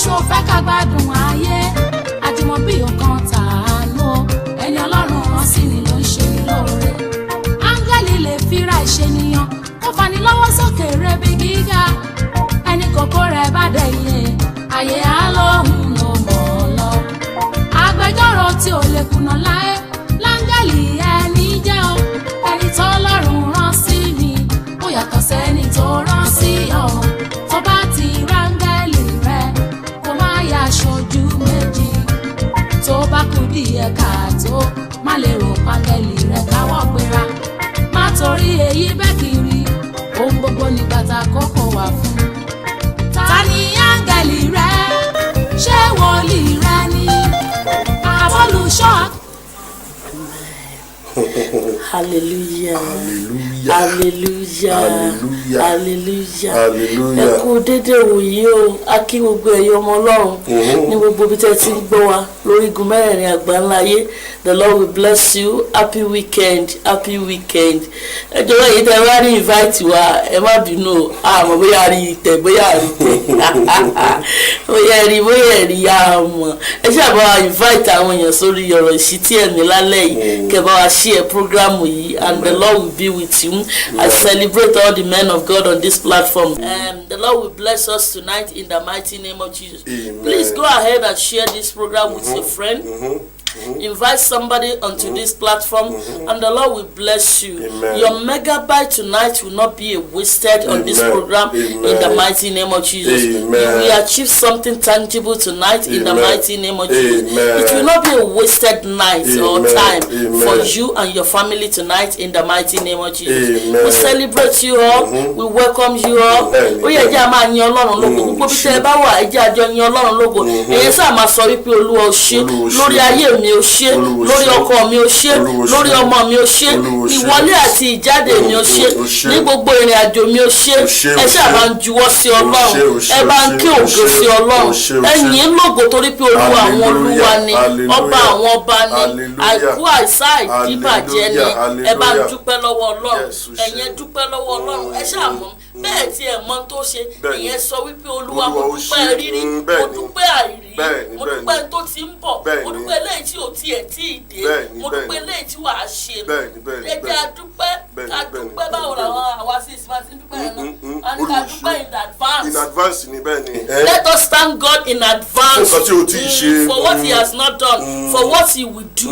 ṣó fẹ́ ká gbádùn ayé àjùmọ̀bí ọkàn tàánú ẹni Ọlọ́run rán sí ni ló ń ṣe ní lóore. Áńgẹ́lì lè fira ìṣènìyàn kó fani lọ́wọ́ sókè rebi gíga ẹni kòkó rẹ̀ bá dẹ̀yẹ ayé á lóhùn ló mọ̀ ọ́ lọ. Agbẹjọ́rò tí ò lè kùnà láé láńgẹ́lì ẹni jẹ́ o ẹni tó Ọlọ́run rán sí mi ó yàtọ̀ sẹ́ni tó rán sí ọ. Tó bá ti ráńgẹ́lì rẹ kó má yà aṣojú méjì tó bá kú díẹ̀ káàtó má lè rò páńgẹ́lì rẹ káwọ́ gbéra má torí èyí bẹ́ẹ̀ kiri ohun gbogbo ní bàtà kókó wà fún. Ta ni áńgẹ́lì rẹ ṣé wòlíì rẹ ni àbólùṣọ́. Hallelujah. Hallelujah. Hallelujah. Hallelujah. Hallelujah. Ẹ kú dédé wòyí o, a kí gbogbo ẹ̀yin ọmọ Ọlọ́run ní gbogbo bí tẹ́ ti ń gbọ́ wa lórí igun mẹ́rẹ̀ẹ̀rin àgbáńlá ayé. The Lord will bless you. Happy weekend. Happy weekend. Ẹ jọ̀wọ́ èyí tẹ́ wá rí invite wa ẹ má bínú àmọ́ bóyá rí tẹ̀ bóyá rí tẹ̀ bóyá rí àmọ́ ẹ ṣáà bá wa invite àwọn èèyàn sórí ọ̀rọ̀ ìṣítí ẹ̀mí lálẹ́ yìí kẹ́ bá wa share program yìí and the Lord will be with you. I celebrate all the men of God on this platform. The Lord will bless us tonight in the mighty name of Jesus. Amen. Please go ahead and share this program with your friend. Invite somebody onto this platform and the Lord will bless you. Amen. Your megabyte tonight will not be wasted on this program in the mighty name of Jesus. Amen. You will achieve something tangible tonight in the mighty name of Jesus. It will not be a wasted night or time for you and your family tonight in the mighty name of Jesus. We celebrate you all. We welcome you all. Ó yẹ jẹ́ a máa yin Ọlọ́run lógo. Gbogbo bí tẹ́ ẹ bá wà ẹ jẹ́ a jọ yin Ọlọ́run lógo. Ẹ̀yin sáà máa sọ wípé Olúwa ó ṣé lórí ayé mi ó ṣé lórí ọkọ mi ó ṣé lórí ọmọ mi ó ṣé ìwọlé àti ìjáde mi ó ṣé ní gbogbo ìrìn àjò mi ó ṣé ẹ ṣáà bá ń juwọ́ sí Ọlọ́run ẹ bá ń kí ògo sí Ọlọ́run ẹ yìn lógo torí pé Olúwa àwọn olúwa ni ọba àwọn ọba ni àìkú àìsá ìdíbàjẹ́ ni ẹ bá ń dúpẹ́ lọ́wọ́ Ọlọ́run ẹ̀yin dúpẹ́ lọ́wọ́ Ọlọ́run ẹ ṣáà mọ̀ bẹ́ẹ̀ tí ẹ mọ̀ tó ṣe ìyẹn sọ wípé Olúwa mo dúpẹ́ rírí mo dúpẹ́ àìrí mo dúpẹ́ tó ti ń bọ̀ mo dúpẹ́ lẹ́yìn tí ò tiẹ̀ tí ì dé mo dúpẹ́ lẹ́yìn tí wàá ṣe ẹ jẹ́ àdúpẹ́ ká dúpẹ́ báwo làwọn àwa sí ìsìnkú àti dúpẹ́ yẹn náà and ká dúpẹ́ in advance. In advance ni bẹ́ẹ̀ ni. Let us thank God in advance for what he has not done for what he will do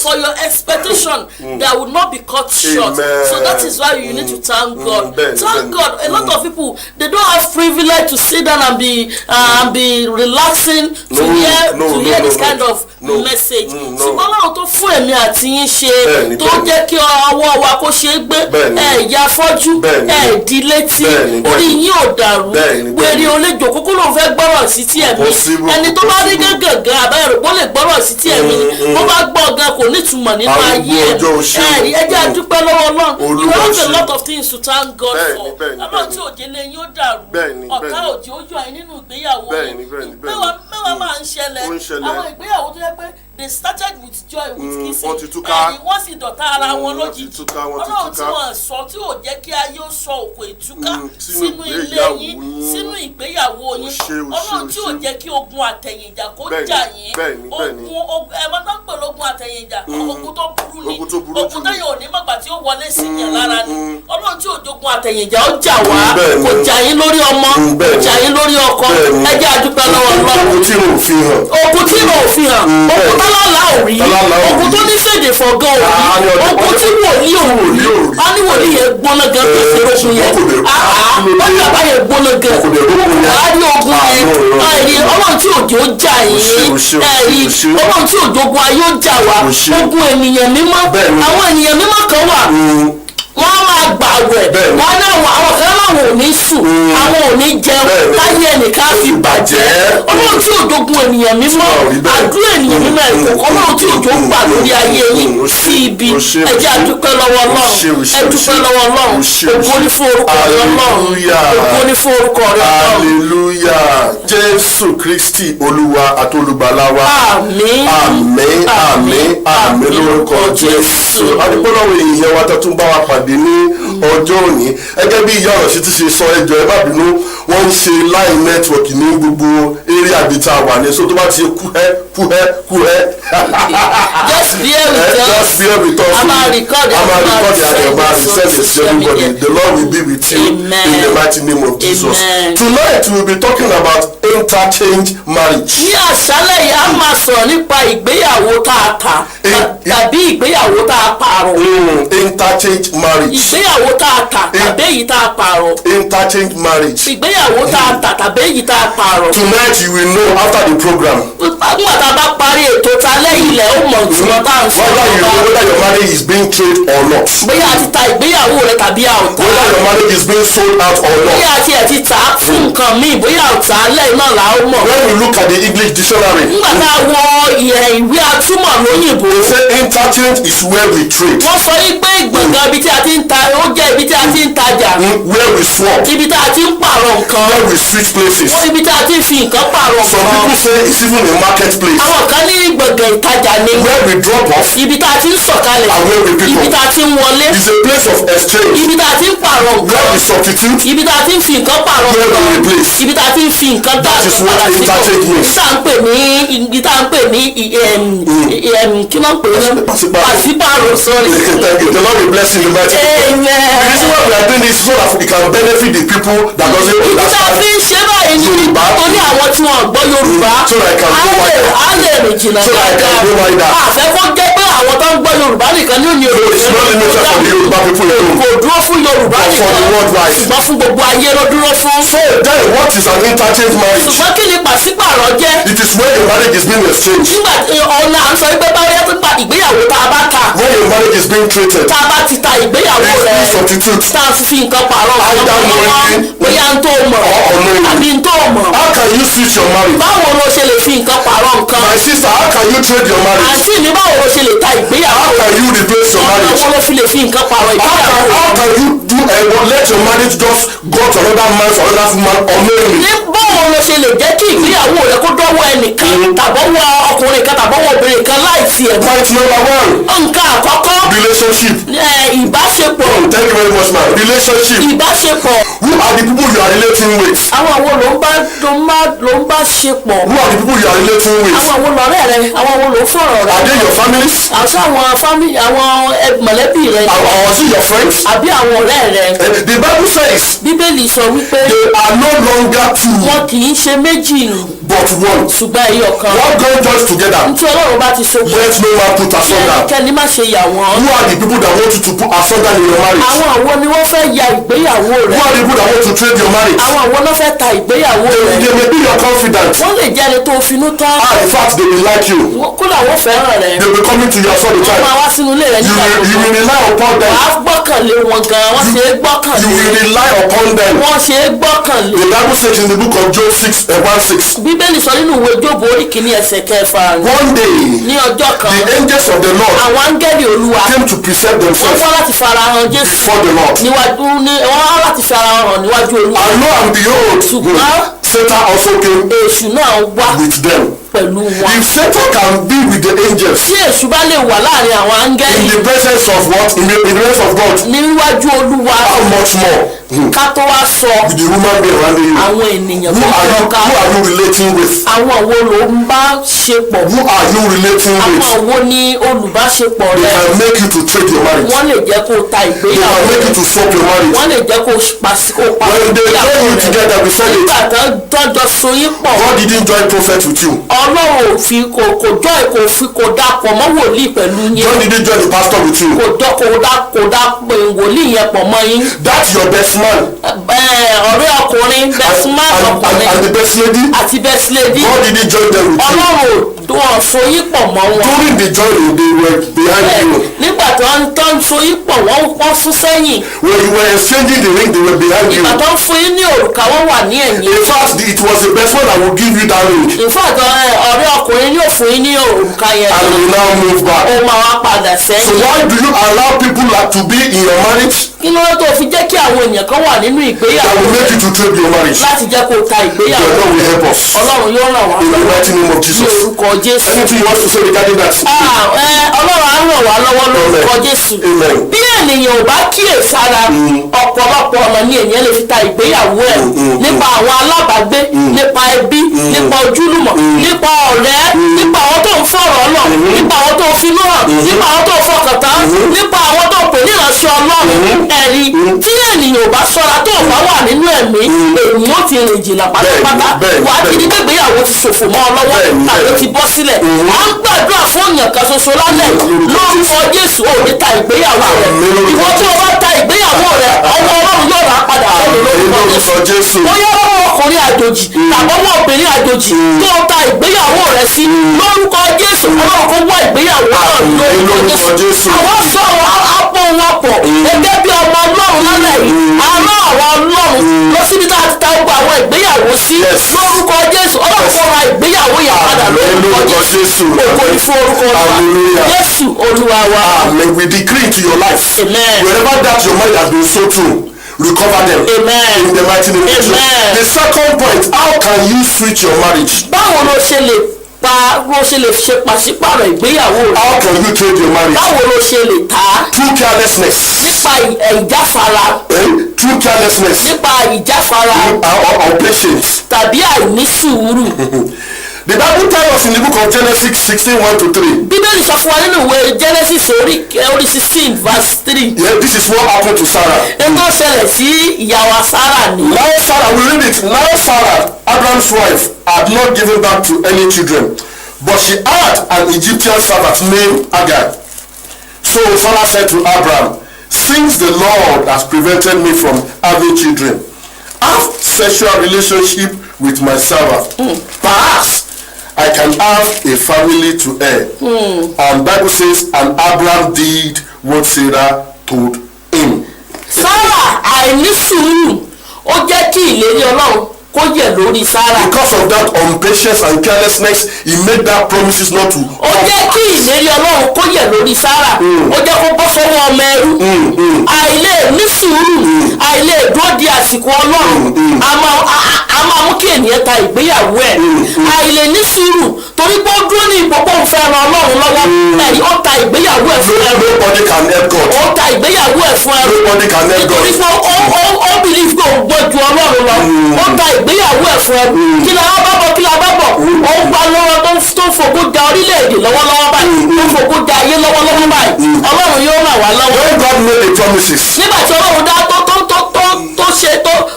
for your expectation that will not be cut short. So that is why you need to thank God. Thank God. A lot of people they don't have privilege to sit down and be relaxing to hear this kind of message. Ṣùgbọ́n láwọn tó fún ẹ̀mí àti yín ṣe tó jẹ́ kí ọwọ́ wa kó ṣe é gbé ẹ̀yà fọ́jú ẹ̀ẹ́dí létí orí yín ò dàrú wèrè olójó kókó ló ń fẹ́ gbọ́rọ̀ sí ti ẹ̀mí ẹni tó bá rí gángan àbáyọ̀rọ̀ kó lè gbọ́rọ̀ sí ti ẹ̀mí ni bó bá gbọ́ gan kò nítumọ̀ nínú ayé ẹ̀rí ẹjẹ́ àdúpẹ́ lọ́wọ́ Ọlọ́run you have a lot of things to thank God for Ọlọ́run tí òjé lé yín ó dàrú ọ̀tá òjé ó yọ ẹ̀ nínú ìgbéyàwó yín mẹ́wàá máa ń ṣẹlẹ̀ àwọn ìgbéyàwó tó yẹ pé they started with joy with kissing and wọ́n sì dọ̀tá ara wọn lójijì Ọlọ́run tí wọ́n sọ tí ò jẹ́ kí ayé ó sọ òkò ìtúká sínú ilé yín sínú ìgbéyàwó yín Ọlọ́run tí ò jẹ́ kí ogun àtẹ̀yìnjà kó jà yín ogun ẹ̀mọ́ tó ń pè lógun àtẹ̀yìnjà ogun tó burú ni ogun tó yẹ òní mọ̀gbà tí ó wọlé sí yẹn lára ni Ọlọ́run tí ò jogun àtẹ̀yìnjà ó jà wá kò jà yín lórí ọmọ kò jà yín lórí ọkọ ẹ jẹ́ a dúpẹ́ lọ́wọ́ Ọlọ́run ogun tí ò fi hàn ogun tọ́lọ́lá ò rí ogun tó ní fèdè fọ̀gán ò rí ogun tí wòlíì ò rí a ní wòlíì yẹn gbóná gan tó ṣe ogun yẹn wọ́n ní bàbá yẹn gbóná gan a ní ogun yẹn ẹ̀rí Ọlọ́run tí òjò jà yín ẹ̀rí Ọlọ́run tí òjò ogun ayé ó jà wá ogun ènìyàn mímọ́ àwọn ènìyàn mímọ́ kan wà wọ́n máa gbàwẹ̀ wọ́n náà àwọn kan láwọn ò ní sùn àwọn ò ní jẹun láyé ẹnìkan fi bàjẹ́ Ọlọ́run tí òjògun ènìyàn mímọ́ àdúrà ènìyàn mímọ́ ẹ̀kọ́ Ọlọ́run tí òjò gbà lórí ayé yín sí ibi ẹ jẹ́ a dúpẹ́ lọ́wọ́ Ọlọ́run ẹ dúpẹ́ lọ́wọ́ Ọlọ́run ògo ni fún orúkọ rẹ Ọlọ́run ògo ni fún orúkọ rẹ Ọlọ́run. hallelujah Jésù Kristi Olúwa àti olùgbàlà wa. àmín àmín àmín àmín lórúkọ Jésù. adúpẹ́lọ́wọ́ èèyàn wa tó tún bá wa pàdé ní ọjọ́ òní gẹ́gẹ́ bí ìyá ọ̀rọ̀ sí ti ṣe sọ ẹjọ́ ẹ má bínú wọ́n ń ṣe line network ní gbogbo area àbíta wà ní so tó bá ti ṣe kúhẹ́. just bear with us. I'm a record and I'm a send it to everybody. The Lord will be with you. Amen. In the mighty name of Jesus. Amen. Tonight we will be talking about interchange marriage. ní àṣálẹ́ yìí a máa sọ̀rọ̀ nípa ìgbéyàwó tá a kà tàbí ìgbéyàwó tá a pààrọ̀. Interchange marriage. ìgbéyàwó tá a kà tàbí èyí tá a pààrọ̀. Interchange marriage. ìgbéyàwó tá a kà tàbí èyí tá a pààrọ̀. Tonight you will know after the program. nígbà tá a bá parí ètò talẹ́ ilẹ̀ ó mọ̀ ìtumọ̀ tá à ń sọ. Whether your marriage is being traded or not. bóyá a ti ta ìgbéyàwó rẹ tàbí a ò ta. Whether your marriage is being sold out or not. bóyá a ti ẹ̀ ti tà á fún nǹkan míì bóyá ò tà á lẹ́yìn náà là ó mọ̀. When we look at the English dictionary. nígbà tá a wọ ìwé atúmọ̀ lóyìnbó. They say interchange is where we trade. wọ́n sọ yí pé gbọ̀ngàn ibi tí a ti ń ta ó jẹ́ ibi tí a ti ń tajà. Where we swap. ibi tí a ti ń pààrọ̀ nǹkan. Where we switch places. ibi tí a ti ń fi nǹkan pààrọ̀ nǹkan. Some people say it's even a marketplace. àwọn kan ní gbọ̀ngàn ìtajà ni. Where we drop off. ibi tí a ti ń sọ̀kalẹ̀. And where we pick up. ibi tí a ti ń wọlé. It's a place of exchange. ibi tí a ti ń pààrọ̀ nǹkan. Where we substitute. ibi tí a ti ń fi nǹkan pààrọ̀ Where nǹkan. we replace. ibi tí a ti ń fi nǹkan dá That is what interchange means. ibi tá à ń pè ní kí ló ń pè ní pàṣípààrọ̀ sọ́ọ̀rì. Thank you. The Lord will bless you in the mighty name. The reason why we are doing this is so that we can benefit the people that doesn't ibi tá a understand. fi ń ṣe báyìí ní nítorí àwọn tí wọ́n gbọ́ Yorùbá So that I can go wider. á lè rìn jìnnà So that I can go wider. àfẹ́ kó jẹ́ pé àwọn tó ń gbọ́ Yorùbá nìkan ní òní So it's not limited for the Yoruba people alone. kò dúró fún Yorùbá But for nìkan the worldwide. ṣùgbọ́n fún gbogbo ayé ló dúró fún. So then what is an interchange marriage? ṣùgbọ́n kí ni pàṣípààrọ̀ jẹ́? It is when your marriage is being exchanged. nígbà ọ̀nà à ń sọ pé báyọ̀ tó gba ìgbéyàwó tá a bá ta. When your marriage is being traded. tá a bá ti ta ìgbéyàwó rẹ̀ substitute. tá a fi nǹkan pààrọ̀ bóyá ń tó mọ̀ àbí ń tó mọ̀. How can you switch your marriage? báwo ló ṣe lè fi nǹkan pààrọ̀ nǹkan? My sister, how can you trade your marriage? àǹtí mi báwo ló ṣe lè ta ìgbéyàwó? How can you replace your marriage? báwo ló fi lè fi nǹkan pààrọ̀ ìgbéyàwó? How can you do let your marriage just go to another man's or another woman unknowingly? ní báwo ló ṣe lè jẹ́ kí ìgbéyàwó rẹ kó dọ́wọ́ ẹnìkan tàbọ̀wọ́ ọkùnrin kan tàbọ̀wọ́ obìnrin kan láìsí ẹ̀. Point number one. nǹkan àkọ́kọ́. Relationship. ìbáṣepọ̀. Thank you very much, man. Relationship. ìbáṣepọ̀. Who are the people you are relating with? àwọn wo ló ń bá ṣepọ̀. Who are the people you are relating with? àwọn wo lọ̀rẹ́ rẹ àwọn wo ló ń fọ̀rọ̀ rẹ. Are they your families? àti àwọn mọ̀lẹ́bí rẹ. Or is it your friends? àbí àwọn ọ̀rẹ́ rẹ. The Bible says. Bíbélì sọ wípé. They are no longer two. wọn kì í ṣe méjì. But one. ṣùgbọ́n ẹyọ kan. What God joins together. nítorí Ọlọ́run bá ti so pọ̀. Let no man put asunder. kẹ́ni má ṣe yà wọ́n. Who are the people that want you to put asunder in your marriage? àwọn àwọn ni wọ́n fẹ́ ya ìgbéyàwó rẹ. Who are the people that want to trade your marriage? àwọn àwọn náà fẹ́ ta ìgbéyàwó rẹ. They may be your confidant. wọ́n lè jẹ́ ẹni tó finú tán. In fact, they will like you. kódà wọ́n fẹ́ràn rẹ. They will be coming to your all the time. wọ́n máa wá sínú ilé rẹ nígbà tó. You will rely upon them. wàá gbọ́kànlé wọn gan wọ́n ṣe é gbọ́kànlé. You will rely upon them. wọ́n ṣe é gbọ́kànlé. The Bible says in the book of Job 6:1-6. Bíbélì sọ nínú ìwé Jóòbù orí kìíní ẹsẹ̀ kẹfà. One day. ní ọjọ́ kan. The angels of the Lord. àwọn áńgẹ́lì Olúwa. Came to present themselves. wọ́n wá láti farahàn Jésù. Before the Lord. wọ́n wá láti farahàn níwájú Olúwa. And lo and behold. ṣùgbọ́n. Satan also came. èṣù náà wá. With them. pẹ̀lú wọn. If Satan can be with the angels. tí èṣù bá lè wà láàrin àwọn áńgẹ́lì. In the presence of what? In the presence of God. níwájú Olúwa. How much more? ká tó wá sọ. With the woman being around you. àwọn ènìyàn Who tó are ń ká. you relating with? àwọn wo ló ń bá ṣe pọ̀. Who are you relating with? àwọn wo ni olùbáṣepọ̀ They rẹ. can make you to trade your marriage. wọ́n lè jẹ́ kó ta They ìgbéyàwó can make rẹ. you to swap your marriage. wọ́n lè jẹ́ kó pa When they join you together before they. nígbà tọ́jọ́ so yín pọ̀. God didn't join prophet with you. Ọlọ́run ò fi kò dapọ̀ mọ́ wòlíì pẹ̀lú yín. God didn't join the pastor with you. kò dapọ̀ wòlíì yẹn pọ̀ mọ́ yín. That's your best man. ọ̀rẹ́ ọkùnrin best man ọkùnrin. And the best lady. àti best lady. God didn't join them with you. Ọlọ́run wọn so yín pọ̀ mọ́ wọn. During the journey they were behind you. nígbà tó ń so yín pọ̀ wọ́n fún sẹ́yìn. When you were exchanging the ring, they were behind you. ìgbà tó ń fún yín ní òrùka wọ́n wà ní ẹ̀yìn. In fact, it was the best one that would give you that ring. in fact ọ̀rẹ́ ọkùnrin yóò fún yín ní òrùka yẹn. And we now move back. ó máa wá padà sẹ́yìn. So why do you allow people like to be in your marriage? kí ló tó fi jẹ́ kí àwọn èèyàn kan wà nínú ìgbéyàwó. That will make you to trade your marriage. láti jẹ́ kó ta ìgbéyàwó. The Lord will help us. Ọlọ́run yóò ràn wá In the mighty name of Jesus. ní orúkọ Jésù. Anything you want to say regarding that? Ọlọ́run á ràn wá lọ́wọ́ lórúkọ Jésù. Amen. bí ènìyàn ò bá kíyèsára ọ̀pọ̀lọpọ̀ ọ̀nà ni èèyàn lè fi ta ìgbéyàwó ẹ̀ nípa àwọn alábàágbé nípa ẹbí nípa ojúlùmọ̀ nípa ọ̀rẹ́ nípa àwọn tó ń fọ̀rọ̀ Ọlọ́run nípa àwọn tó ń finú hàn nípa àwọn tó ń fọkàn tán nípa àwọn tó ń pè ní ìránṣẹ́ Ọlọ́run ẹ̀rí tí ènìyàn ò bá ṣọ́ra tó bá wà nínú ẹ̀mí èèyàn ó ti rìn jìnnà pátápátá wàá ti di pé ìgbéyàwó ti ṣòfò mọ́ ọ lọ́wọ́ tàbí ti bọ́ sílẹ̀ à ń gbàdúrà fún èèyàn kan ṣoṣo lálẹ́ lórúkọ Jésù ò ní ta ìgbéyàwó rẹ̀ ìwọ tí o bá ta ìgbéyàwó rẹ̀ ọwọ́ Ọlọ́run yóò rà padà lórúkọ Jésù bóyá ọwọ́ ọkùnrin àjòjì tàbí ọwọ́ obìnrin àjòjì tó o ta ìgbéyàwó rẹ̀ sí lórúkọ Jésù Ọlọ́run kó wá ìgbéyàwó náà lórúkọ Jésù àwọn sọ̀rọ̀ apò wọn pọ̀ gẹ́gẹ́ bí ọmọ Ọlọ́run lálẹ́ yìí àárọ̀ àwọn Ọlọ́run lọ síbi tá a ti ta gbogbo àwọn ìgbéyàwó sí lórúkọ Jésù Ọlọ́run kó ra ìgbéyàwó yà padà lórúkọ Jésù ògo ni fún orúkọ wa Jésù Olúwa wa. Amen. We decree into your life. Amen. Wherever that your mind has been so true, recover them. Amen. In the mighty name of Jesus. The second point, how can you switch your marriage? báwo ló ṣe lè ṣe pàṣípàrọ̀ ìgbéyàwó rẹ̀. How can you trade your marriage? báwo ló ṣe lè tà á. Through carelessness. nípa ìjáfara. Through carelessness. nípa ìjáfara. Or patience. tàbí àìní sùúrù. The Bible tells us in the book of Genesis 16:1-3. Bíbélì sọ fún wa nínú ìwé Genesis orí 16:3. Yeah, this is what happened to Sarah. Ẹgbẹ́ ṣẹlẹ̀ sí ìyàwó Sarah ni. Now Sarah, we read it. Now Sarah, Abraham's wife, had not given back to any children, but she had an Egyptian servant named Hagar. So Sarah said to Abraham, since the Lord has prevented me from having children, have sexual relationship with my servant. Perhaps I can have a family to her. And Bible says, and Abraham did what Sarah told him. Sarah àìní sùúrù ó jẹ́ kí ìlérí Ọlọ́run kó yẹ̀ lórí Sarah. Because of that impatience and carelessness, he made that promises not to. ó jẹ́ kí ìlérí Ọlọ́run kó yẹ̀ lórí Sarah. ó jẹ́ kó bọ́ sọ́wọ́ ọmọ ẹrú. àìlè ní sùúrù àìlè dúró di àsìkò Ọlọ́run a máa mú kí ènìyàn ta ìgbéyàwó ẹ̀. àìlè ní sùúrù torí pé ó dúró ní ipò pé òun fẹ́ ran Ọlọ́run lọ́wọ́ ẹ̀rí ó ta ìgbéyàwó ẹ̀ fún ẹrú. Nobody can help God. ó ta ìgbéyàwó ẹ̀ fún ẹrú. Nobody can help God. nítorí pé ó believe pé òun gbọ́ ju Ọlọ́run lọ. ó ta ìgbéyàwó ẹ̀ fún ẹrú. kí la bá bọ̀ kí la bá bọ̀. ó ń pa lọ́wọ́ tó ń fògo da orílẹ̀-èdè lọ́wọ́lọ́wọ́ báyìí. tó ń fògo da ayé lọ́wọ́lọ́wọ́ báyìí. Ọlọ́run yóò ràn wá lọ́wọ́. When God made the promises, nígbà tí Ọlọ́run dá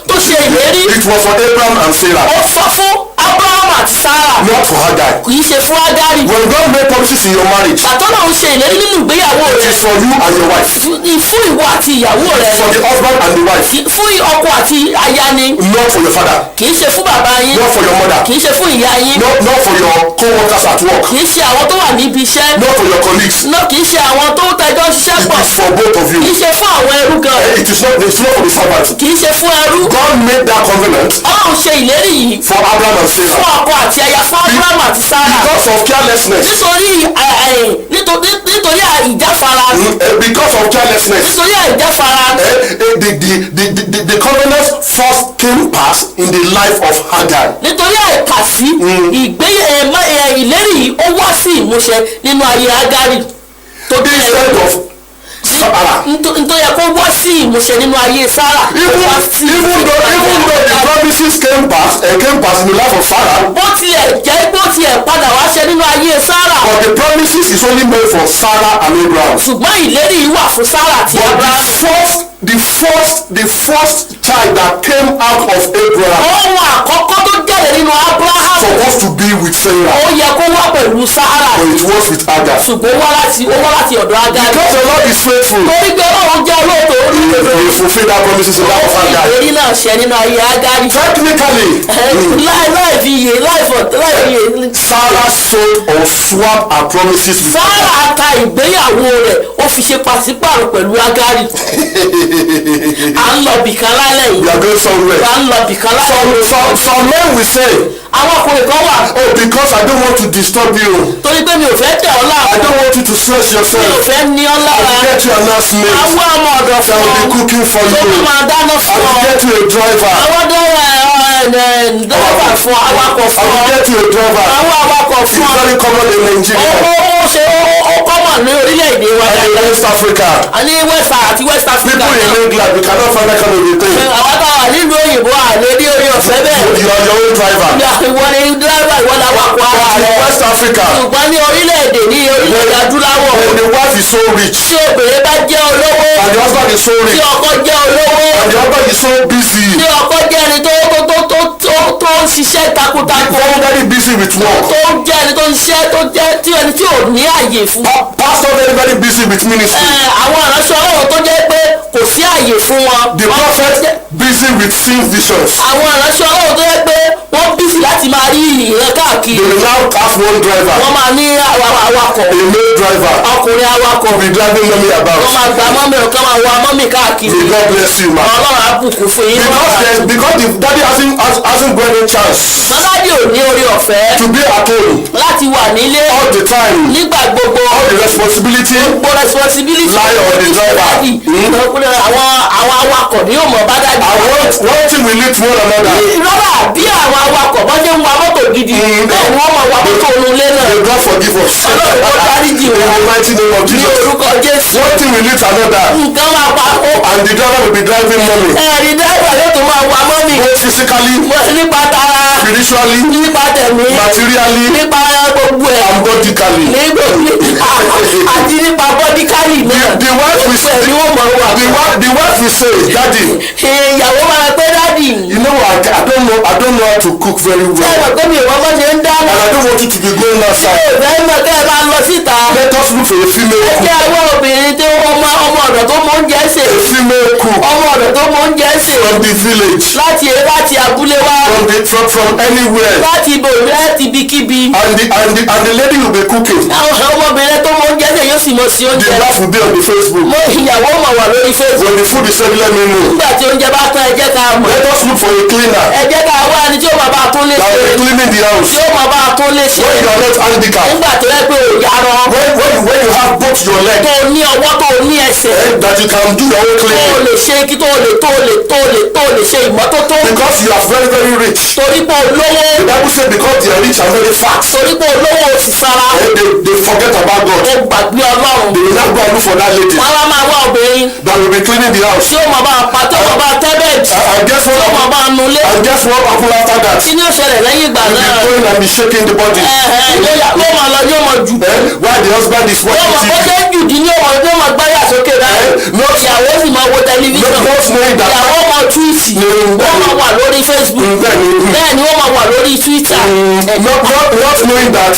tó ṣe ìlérí. it was for Abraham and Sarah. ó sọ fún Abraham àti Sarah. Not for Hagar. kì í ṣe fún Ágárì. When God made promises in your marriage, àtọ́lọ́run ṣe ìlérí nínú ìgbéyàwó it rẹ̀. is for you and your wife. fún ìwọ àti ìyàwó rẹ̀. For the husband and the wife. fún ọkọ àti aya ni. Not for your father. kì í ṣe fún bàbá yín. Not for your mother. kì í ṣe fún ìyá yín. Not for your co-workers at work. kì í ṣe àwọn tó wà níbi iṣẹ́. Not for your colleagues. kì í ṣe àwọn tó tẹjọ́ ṣiṣẹ́ It pọ̀. is for both of you. kì í ṣe fún àwọn ẹrú gan. It's not for the servant. kì í ṣe fún ẹrú. God made that covenant Ọlọ́run ṣe ìlérí yìí. for Abraham and fún Sarah. ọkọ àti aya fún Abraham àti Sarah. Because of carelessness. nítorí ìjáfara. Because of carelessness. nítorí ìjáfara. The covenant first came pass in the life of Hagar. nítorí àìkàsí ìlérí yìí ó wá sí ìmúṣẹ nínú ayé Ágárì. Instead of Sarah. nítorí kó wá sí ìmúṣẹ nínú ayé Sarah. Even though the promises came pass in the life of Sarah. bó tiẹ̀ padà wá ṣe nínú ayé Sarah. But the promises is only made for Sarah and Abraham. ṣùgbọ́n ìlérí yìí wà fún Sarah àti Abraham. But the first the first child that came out of Abraham. Ohun àkọ́kọ́ tó jáde nínú Abraham. Supposed to be with Sarah. Ó yẹ kó wá pẹ̀lú Sarah. But it was with Hagar. Ṣùgbọ́n ó wá láti ọ̀dọ̀ Hagar. Because the Lord is faithful. Torí pé Ọlọ́run jẹ́ olóòótọ́. He fulfil that promises in that of Hagar. Ìlérí náà ṣẹ nínú ayé Hagar. Technically. láì Sarah sold or swapped her promises with Sarah ta ìgbéyàwó rẹ̀ ó fi ṣe pàṣípàrọ̀ pẹ̀lú Ágárì. À ń lọ bìkan lálẹ́ yìí. We are going somewhere. À ń lọ bìkan lálẹ́ yìí. Some men will say. Àwọn ọkùnrin kan wà. Oh, because I don't want to disturb you. Torí pé mi ò fẹ́ tẹ̀ ọ́ láàbù. I don't want you to stress yourself. Mi ò fẹ́ ní ọ́ lára. I will get you an housemaid. Àwọn ọmọ ọ̀dọ̀ fún ọ. I will be cooking for you. Tó máa dáná fún ọ. I will get you a driver. Àwọn dọ́là fún awakọ̀ fún ọ. I will get you a driver. Àwọn awakọ̀ fún ọ. It's very common in Nigeria. Ó kọ́mọ̀ ní orílẹ̀-èdè wa. And in West Africa. Ní West Africa. People in England, we cannot find that kind of a thing. Àwọn táwa nílùú òyìnbó àlè ní orí ọ̀fẹ́ bẹ́ẹ̀. You are your own driver. Ìwọ ni dírẹ́fà ìwọ la wà kó ara But in rẹ̀. West Africa. Ṣùgbọ́n ní orílẹ̀-èdè adúláwọ̀. When the wife is so rich. Tí obìnrin bá jẹ́ olówó. And the husband is so rich. Tí ọkọ jẹ́ olówó. And the husband is so busy. Tí ọkọ jẹ́ ẹni tó ń ṣiṣẹ́ takuntakun. Very busy with work. Tó jẹ́ ẹni tó ń ṣiṣẹ́ tó jẹ́ tí ẹni tí ò ní àyè fún. Pastor very busy with ministry. Àwọn ìránṣẹ́ Ọlọ́run tó jẹ́ pé kò sí àyè fún wọn. The prophet busy with seeing visions. Àwọn ìránṣẹ́ Ọlọ́run tó jẹ́ pé wọ́n busy láti máa rí ìran káàkiri. They will now have one driver. Wọ́n máa ní awakọ̀. A male driver. Ọkùnrin awakọ̀. Will be driving mommy about. Wọ́n máa gba mọ́mì ọ̀kan máa wa mọ́mì káàkiri. May God bless you, ma. Ọlọ́run á bùkún fún yín. Because the daddy hasn't got any chance. Mọ́ládì ò ní orí ọ̀fẹ́. To be at home. Láti wà nílé. All the time. Nígbà gbogbo. All the responsibility. Gbogbo responsibility. Lie on the driver. Àwọn awakọ̀ ni yóò mọ̀ bá dájú. One thing we need to one another. Rọ́bà bí àwọn awakọ̀ bá ṣe ń wa mọ́tò gidi. Bẹ́ẹ̀ ni wọ́n máa wa mọ́tò olólé náà. May God forgive us. Ọlọ́run kó dáríjì wọn. In the mighty name of Ní Jesus. orúkọ Jésù. One thing we need to another. Nǹkan máa pa ó. And the driver will be driving mommy. Ẹ̀rí dáìbà yóò tún máa wa mọ́mì. Both physically. Nípa tara. Spiritually. Nípa tẹ̀mí. Materially. Nípa gbogbo ẹ̀. And bodically. Àti nípa bọ́díkálì náà. The wife will say. Ni wọ́n mọ̀ wà. The wife will say, Daddy. Ìyàwó máa pẹ́ dádì. You know what? I don't know how to cook very well. Ṣé ìwọ̀n tó mi ìwọ́n bá ṣe ń dáná? And I don't want you to be going outside. Ìfẹ́ mọ̀ kẹ́ ẹ máa lọ síta. Let us look for a female Ẹ cook. jẹ́ àwọn obìnrin tí ọmọ ọ̀dọ̀ tó mọ oúnjẹ sè. A female cook. Ọmọ ọ̀dọ̀ tó mọ oúnjẹ sè. From the village. Láti abúlé wá. From anywhere. Láti ibò láti ibikíbi. And the lady will be cooking. Àwọn ọmọbìnrin tó mọ oúnjẹ sè yóò sì mọ sí The oúnjẹ. wife will be on the Facebook. Mo ìyàwó mọ̀ wà lórí Facebook. When the food is ready, let me know. Nígbà tí oúnjẹ bá tán ẹ jẹ́ ká mọ̀. Let us look for a cleaner. Ẹ jẹ́ ká wá ẹni tí ó máa bá a tún lé That ṣe. will be cleaning the house. Tí ó máa bá a tún lé ṣe. When you are not handicapped. Nígbà tó yẹ pé ò yára. When you have both your legs. Tó ní ọwọ́ tó ní ẹsẹ̀. That you can do your own Tó cleaning. lè ṣe kí tó lè ṣe ìmọ́tótó. Because you are very rich. Torí pé olówó. The Bible says because they are rich and very fat. Torí pé olówó ò sì sára. They forget about God. Ó gbàgbé Ọlọ́run. They will not go and look for that lady. Wọ́n á máa wá obìnrin. That will be cleaning the house. Tí ó máa bá a pa tí ó máa bá a tẹ́ bẹ́ẹ̀dì. And guess Tí ó máa what? bá a nulẹ̀. And guess what happened after that? Kí ni ó ṣẹlẹ̀ lẹ́yìn ìgbà You náà? be going and be shaking the body. Yóò máa lọ yóò máa jù. While the husband is Yóò máa watching bó TV. ṣe ń jù dín ní ọmọ yóò máa gbáyà sókè báyìí. Ìyàwó sì máa wo tẹlifíṣàn. Not knowing that. Ìyàwó máa túwìtì. Wọ́n máa wà lórí Facebook. Bẹ́ẹ̀ ni wọ́n máa wà lórí Twitter. Not knowing that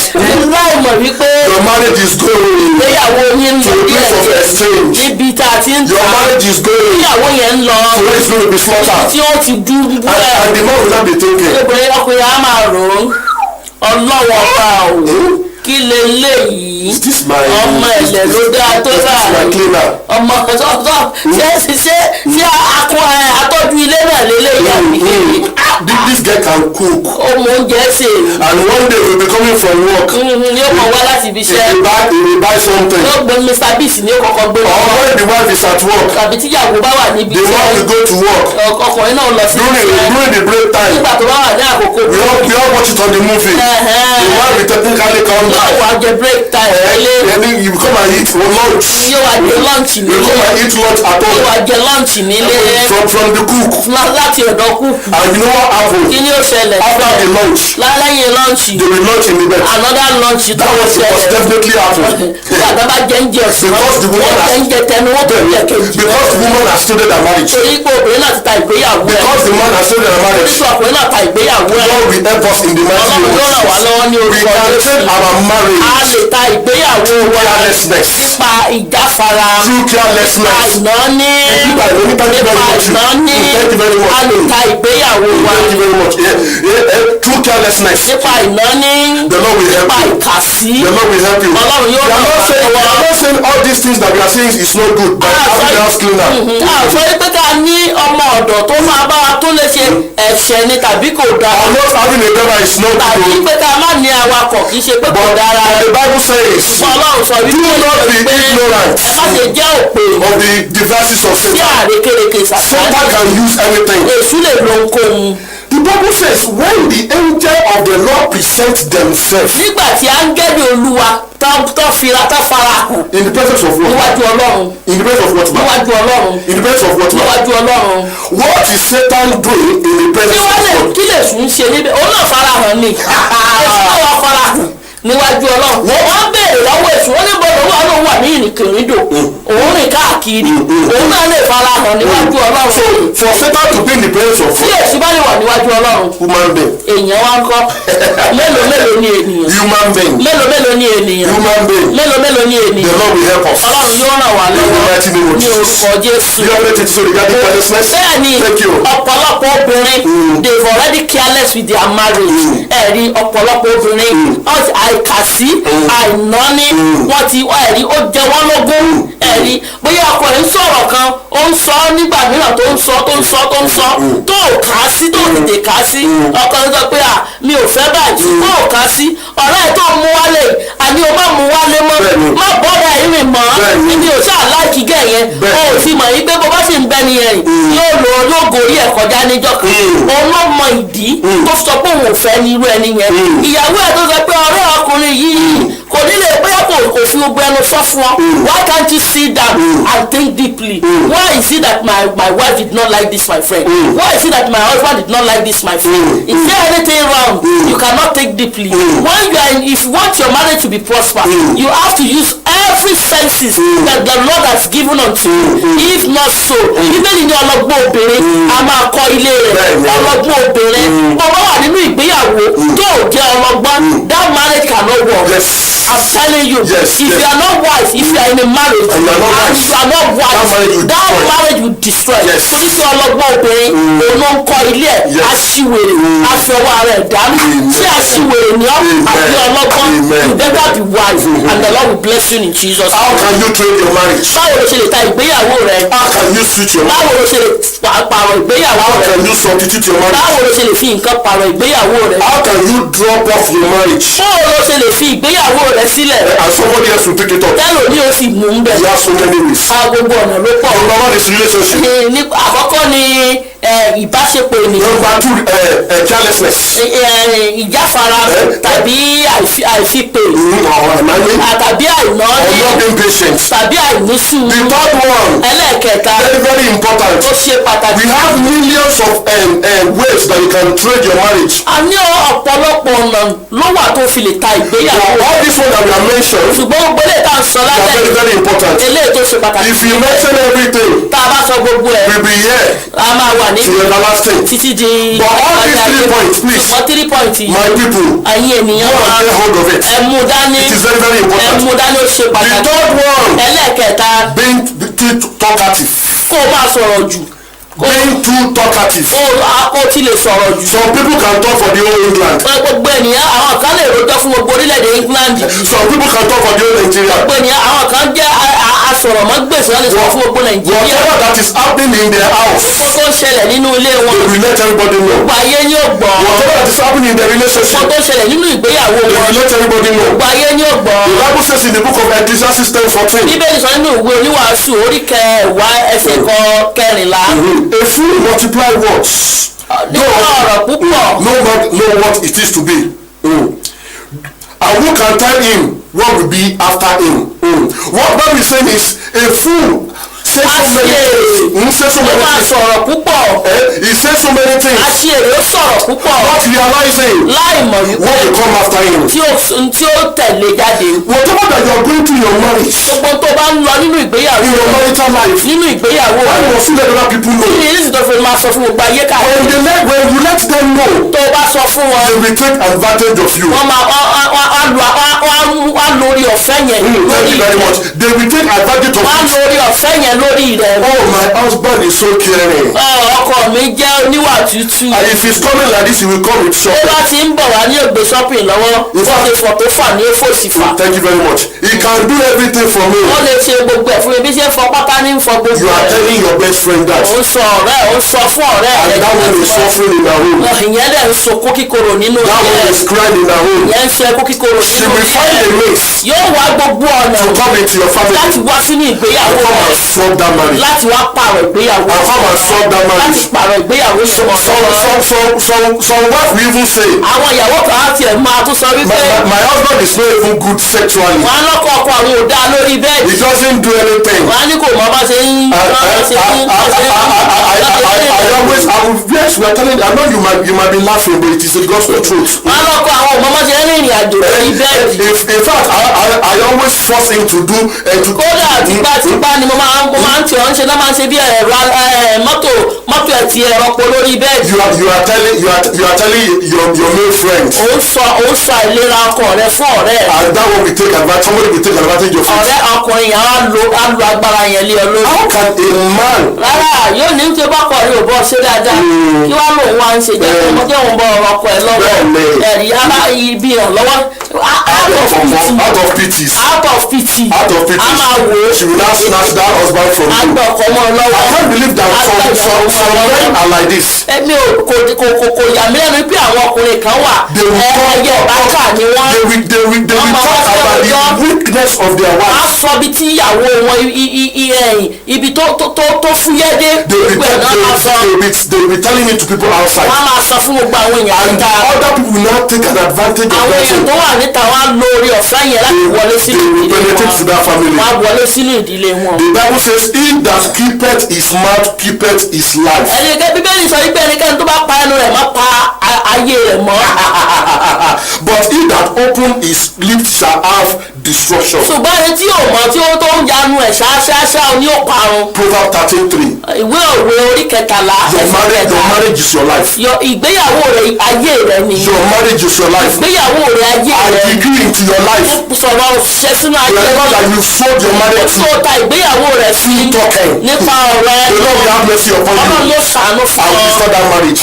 Láì mọ̀ wípé your marriage is going ìgbéyàwó yín ń to lọ a place of díẹ̀ exchange. níbi tá a ti ń Your ta. marriage is going Ìyàwó yẹn ń lọ. to where it's going to be slaughtered. Tí ó ti dúró And the man will not be thinking. ọkùnrin á máa rò ó. Ọlọ́wọ́ bá o. Kí leléyìí? Is this my Ọmọ ẹ̀lẹ̀ ló dáa tó is this my láàrin. cleaner? Ọmọ ọ̀tọ̀ ṣé atọ́jú ilé náà leléyìí àbí? This guy can cook. Ọmọ oúnjẹ ṣe. And one day we'll be coming from work. Ní ó mọ̀ wá láti ibi He iṣẹ́. will buy something. Yóò gbé Mr. Beast ní ó kọ́kọ́ gbé Or wọn. when the wife is at work, Tàbí tíyàwó bá wà níbi the man will iṣẹ́. go to work. Ọkùnrin náà lọ sí iṣẹ́. During the break time, Nígbà tó bá wà ní àkókò we all watch it on the movie. The man will technically come yóò wá jẹ break time nílé. And then you come and eat for lunch. Yóò wá jẹ lunch nílé. You come and eat lunch at home. Yóò wá jẹ lunch nílé. From the cook. Láti ọ̀dọ̀ cook. And you know what happened? Kí ni ó ṣẹlẹ̀? After the lunch. Lẹ́yìn lunch. They will lunch in the bed. Another lunch tó That was definitely happened. Nígbà tó bá jẹ́ ń jẹ ọ̀sán. Because the woman has. Jẹ́ ń jẹ tẹnu wọ́n tó jẹ kejì. Because the woman has started her marriage. Torí pé obìnrin náà ti ta ìgbéyàwó ẹ̀. Because the man has started her marriage. Nítorí ọkùnrin náà ta ìgbéyàwó ẹ̀. God will help us in the mighty name of Ọlọ́run yóò ràn wá lọ́wọ́ ní Jesus. We orúkọ can Jésù. take our marriage. A lè ta ìgbéyàwó wa Carelessness. nípa ìjáfara. Through carelessness. Nípa ìnáni. Nípa ìnáni. Thank you very much. A lè ta ìgbéyàwó wa. Thank you very much. Through carelessness. Nípa ìnáni. The Lord will help Nípa you. ìkàsí. The Lord will help you. Ọlọ́run yóò We ràn wá are lọ́wọ́. not saying all these things that we are saying is not good. But having a house cleaner. Àṣọ pé ká ní ọmọ ọ̀dọ̀ tó máa bá wa tó lè ṣe ẹ̀ṣẹ̀ ni tàbí kò dára. I'm not having a driver is not Tàbí good. pé ká má ní awakọ̀ kì í ṣe pé kò dára. But the Bible says, Ọlọ́run sọ wípé do not be ignorant ẹ má ṣe jẹ́ òpè of the devices of sí Satan. àrékérekè Satan Sátánì. can use anything. Èṣù lè lo ohunkóhun. The Bible says when the angel of the Lord present themselves Nígbà tí áńgẹ́lì Olúwa tó fara hàn in the presence of what? níwájú Ọlọ́run. In the presence of what? Níwájú Ọlọ́run. In the presence of what? Níwájú Ọlọ́run. What is Satan doing in the Kí presence wọ́n lè of God? kí lè sùn ṣe níbẹ̀? Òun náà fara hàn ni. Èṣù náà wá fara hàn níwájú Ọlọ́run. Wọ́n béèrè lọ́wọ́ Èṣù. Wọ́n ní bọ́dọ̀ wà lóun wà ní ìrìnkèrindò. Òun rìn káàkiri. Òun náà lè fara hàn níwájú Ọlọ́run. For Satan to be in the presence of Tí God, Èṣù bá lè wà níwájú Ọlọ́run. human being, Èèyàn wá ń kọ́. Mélòó ni ènìyàn? human being, Mélòó ni ènìyàn? human being, Mélòó ni the ènìyàn? Lord will help us. Ọlọ́run yóò ràn wá In the lọ́wọ́ mighty name of ní Jesus. orúkọ Jésù. You have anything to say regarding carelessness? Bẹ́ẹ̀ni Thank you. ọ̀pọ̀lọpọ̀ obìnrin they've already careless with their marriage. Ẹ̀rí ọ̀pọ̀lọpọ̀ obìnrin àìkàsí àìnáni wọ́n ti ẹ̀rí ó jẹ wọ́n lógún. Ẹ̀rí bóyá ọkùnrin sọ̀rọ̀ kan ó ń sọ nígbà mìíràn tó ń sọ tó ò kà á sí tó tètè kà á sí. Ọkùnrin sọ pé mi ò fẹ́ báyìí tó ò kà á sí. Ọ̀rẹ́ ẹ̀ tó mú wálé àní o má mú wálé mọ́ má bọ́dà ìrìn mọ́ ibi ò sáà láìkí gẹ̀ yẹn o ò fi mọ̀ yí pé bó bá sì ń bẹ́ni yẹn yóò gorí ẹ̀ kọjá níjọ́ kan òun ló mọ ìdí tó sọ pé òun ò fẹ́ ní irú ẹni yẹn ìyàwó ẹ̀ tó sọ pé ọ̀rẹ́ ọkùnrin yìí kò nílé bóyá kò fi gbogbo ẹnu sọ fún ọ why can't you sit down and think deeply why is it that my wife did not like this my friend why is it that my husband did not like this my friend is there anything wrong you cannot think deeply when you are if you want your marriage to be prosper you have to use every senses that the Lord has given unto you if not so bíbélì ní ọlọ́gbọ́n obìnrin a máa kọ́ ilé rẹ̀ ọlọ́gbọ́n obìnrin bọ́bá wà nínú ìgbéyàwó tó jẹ́ ọlọ́gbọ́n that marriage cannot work. I'm telling you if you are not wise if you are in a marriage and you are not wise that marriage will destroy torí pé ọlọ́gbọ́n obìnrin òun ló ń kọ́ ilé ẹ̀ aṣiwèrè àfẹwọ́ ara ẹ̀ dánú tí aṣiwèrè ni ọ́ àbí ọlọ́gbọ́n you better be wise and the Lord will bless you in Jesus. How can you train your marriage? Báwo ló ṣe lè ta ìgbéyàwó rẹ? How can you switch your Báwo marriage? ló ṣe lè pààrọ̀ ìgbéyàwó How rẹ? can you substitute your marriage? Báwo ló ṣe lè fi nǹkan pààrọ̀ ìgbéyàwó rẹ? How can you drop off your marriage? Báwo ló ṣe lè fi ìgbéyàwó rẹ sílẹ̀? And somebody else will pick it up. Tẹ́lò ní o sì mú un bẹ̀. You have so many ways. Gbogbo ọ̀nà ló pọ̀. Number one is relationship. Àkọ́kọ́ ni ìbáṣepọ̀ ènìyàn. Number two, carelessness. Ìjáfara tàbí àìfipè. Tàbí àìná ní. Or not being patient. Tàbí àìnísùúrù. The third one. Ẹlẹ́ẹ̀kẹta. Very very important. Ó ṣe pàtàkì. We have millions of ways that you can trade your marriage. A ní ọ̀pọ̀lọpọ̀ ọ̀nà ló wà tó fi lè ta ìgbéyàwó. All this one that we have mentioned. Ṣùgbọ́n gbogbo eléyìí tá à ń sọ They are lálẹ́ very very important. eléyìí tó ṣe pàtàkì. If you mention everything, Tá a bá sọ gbogbo ẹ̀ we'll be here a máa wà ní to everlasting. títí di But all these 3 points, please. ṣùgbọ́n 3 points yìí My people, ẹ̀yin ènìyàn go wa and get hold of it. ẹ mú dání It is very very ẹ important. mú dání ó ṣe The pàtàkì. third one, Ẹlẹ́ẹ̀kẹta being too talkative. kó o máa sọ̀rọ̀ jù Being too talkative. ó ti lè sọ̀rọ̀ jù. Some people can talk for the whole England. Gbogbo ènìyàn àwọn kan lè rojọ́ fún gbogbo orílẹ̀-èdè England. Some people can talk for the whole Nigeria. Gbogbo ènìyàn àwọn kan jẹ́ asọ̀rọ̀mọ́gbèsè wọn lè sọ fún gbogbo Nàìjíríà. Whatever that is happening in their house, Kó tó ń ṣẹlẹ̀ nínú ilé wọn. they will let everybody know. Gbogbo ayé ni ó gbọ́. Whatever that is happening in their Kó relationship, tó ń ṣẹlẹ̀ nínú ìgbéyàwó they wọn. will let everybody know. Gbogbo ayé ni ó gbọ́. The Bible says in the book of Ecclesiastes 10:14, Bíbélì sọ nínú ìwé oníwàásù orí kẹwàá ẹsẹ̀ kẹrìnlá. a fool multiply words. Nípa ọ̀rọ̀ púpọ̀. No man know what it is to be. And who can tell him what will be after him? What Bible is saying is a fool say so many things. Say so many things. Sọ̀rọ̀ púpọ̀. He says so many things. Aṣèrè ó sọ̀rọ̀ púpọ̀. Not realizing láìmọ̀ wípé what will come after him. tí ó tẹ̀lé jáde. Whatever that you are going through your marriage. gbogbo tó bá ń lọ nínú ìgbéyàwó. In your marital life. nínú ìgbéyàwó. Why must you let other people know? kí ni ìrísí tó fi máa sọ fún gbogbo ayé káàkiri. When you let them know. tó o bá sọ fún wọn. They will take advantage of you. wọ́n máa wá lórí ọ̀fẹ́ yẹn. Thank you very much. They will take advantage of you. wọ́n lórí ọ̀fẹ́ yẹn lórí rẹ̀. Oh, my husband is so caring. ọkọ mi jẹ́ oníwà tútù. And if he's coming like this, he will come with shopping. ó bá ti ń bọ̀ wá ní ògbé shopping lọ́wọ́. fọ́ọ̀tì fọ̀tò fà ní fòsì fà. Thank you very much. He can do everything for me. wọ́n lè ṣe gbogbo ẹ̀ fún mi bí ṣe ń fọ pátá ní fọ gbogbo ẹ̀. You are telling your best friend that. ó sọ ọ̀rẹ́ ó sọ fún ọ̀rẹ́ rẹ̀. And that one is suffering in her home. ìyẹn dẹ̀ ń sunkún kíkorò nínú ilé. That one is crying in her home. ìyẹn ń sọ ẹkún kíkorò nínú ilé. She will find a means. yóò wá gbogbo ọ̀nà. to come into your family. láti wá sínú ìgbéyàwó rẹ̀. And come and stop that marriage. láti wá pààrọ̀ ìgbéyàwó. And come and stop that marriage. láti pààrọ̀ ìgbéyàwó yẹn mọ́. Some wife will even say. àwọn ìyàwó kan á tiẹ̀ máa tún sọ wípé. My husband is not even good sexually. wọ́n á lọ́kọ̀ ọkọ àwọn ò dáa lórí bẹ́ẹ̀dì. He doesn't do anything. wọ́n á ní kò mọ bá ṣe ń. Yes, we are telling you. I know you might be laughing, but it is the gospel truth. wọ́n á lọ́kọ̀ àwọn ọmọ bá ṣe ń rìnrìn àjò lórí bẹ́ẹ̀dì. In fact, I always force him to do. kódà tipátipá ni mo máa ń tì ọ́ ń ṣe náà máa ń ṣe bí ẹ̀rọ mọ́tò ẹ̀tì ẹ̀rọ pọ̀ lórí bẹ́ẹ̀dì. You are telling your male friends. ó sọ ìlera ọkọ rẹ fún ọ̀rẹ́ rẹ. And that one will take advantage. Somebody will take advantage of it. ọ̀rẹ́ ọkùnrin yẹn á lo agbára yẹn lé ọ lórí. How can a man. rárá yóò ní tí o bá kọ̀ rí o bọ́ ṣe dáadáa. kí wàá lòun wá ń ṣe jẹ́ kí ọmọdé òun bọ ọ̀rọ̀ ọkọ ẹ̀ lọ́wọ́. ẹ̀rí ara ibi ìrànlọ́wọ́. Out of pity. a máa wò ó. She will now snatch that husband from you. àgbà ọkọ mọ́ ọ lọ́wọ́. I can't believe that some men are like this. èmi kò yà mí lẹ́nu pé àwọn ọkùnrin kan wà. ẹ̀yẹ bákà ni wọ́n. They will talk about the weakness of their wife. a sọ bí tí ìyàwó wọn ibi tó fúyẹ́ dé. They will be telling it to people outside. wọ́n á máa sọ fún gbogbo àwọn èèyàn And níta. other people will now take an advantage of àwọn that. èèyàn tó wà níta wọ́n á lo orí ọ̀fẹ́ yẹn láti wọlé sínú They will ìdílé penetrate to wọn. that family. wọ́n á wọlé sínú ìdílé wọn. The Bible says, "He that keepeth his mouth keepeth his life." ẹnikẹ́ni bíbélì sọ wípé ẹnikẹ́ni tó bá pa ẹnu rẹ̀ má pa ayé rẹ̀ mọ́. But he that open his lips shall have destruction. ṣùgbọ́n ẹni tí yóò mọ̀ tí ó tó ń yanu ẹ̀ ṣáṣáṣá ní òparun. Proverbs 13:3. ìwé òwe orí kẹtàlá Your marriage is your life. ìgbéyàwó rẹ̀ ayé rẹ̀ ni. Your marriage is your life. ìgbéyàwó rẹ̀ ayé I rẹ̀. decree into your life. sọ̀rọ̀ ṣẹ́ sínú ayé Wherever rẹ̀. that you sold your marriage tó to, ta ìgbéyàwó rẹ̀ sí talking. nípa ọ̀rọ̀ The Lord will have mercy upon ọlọ́run you. yóò ṣàánú fún I will ọ. restore that marriage.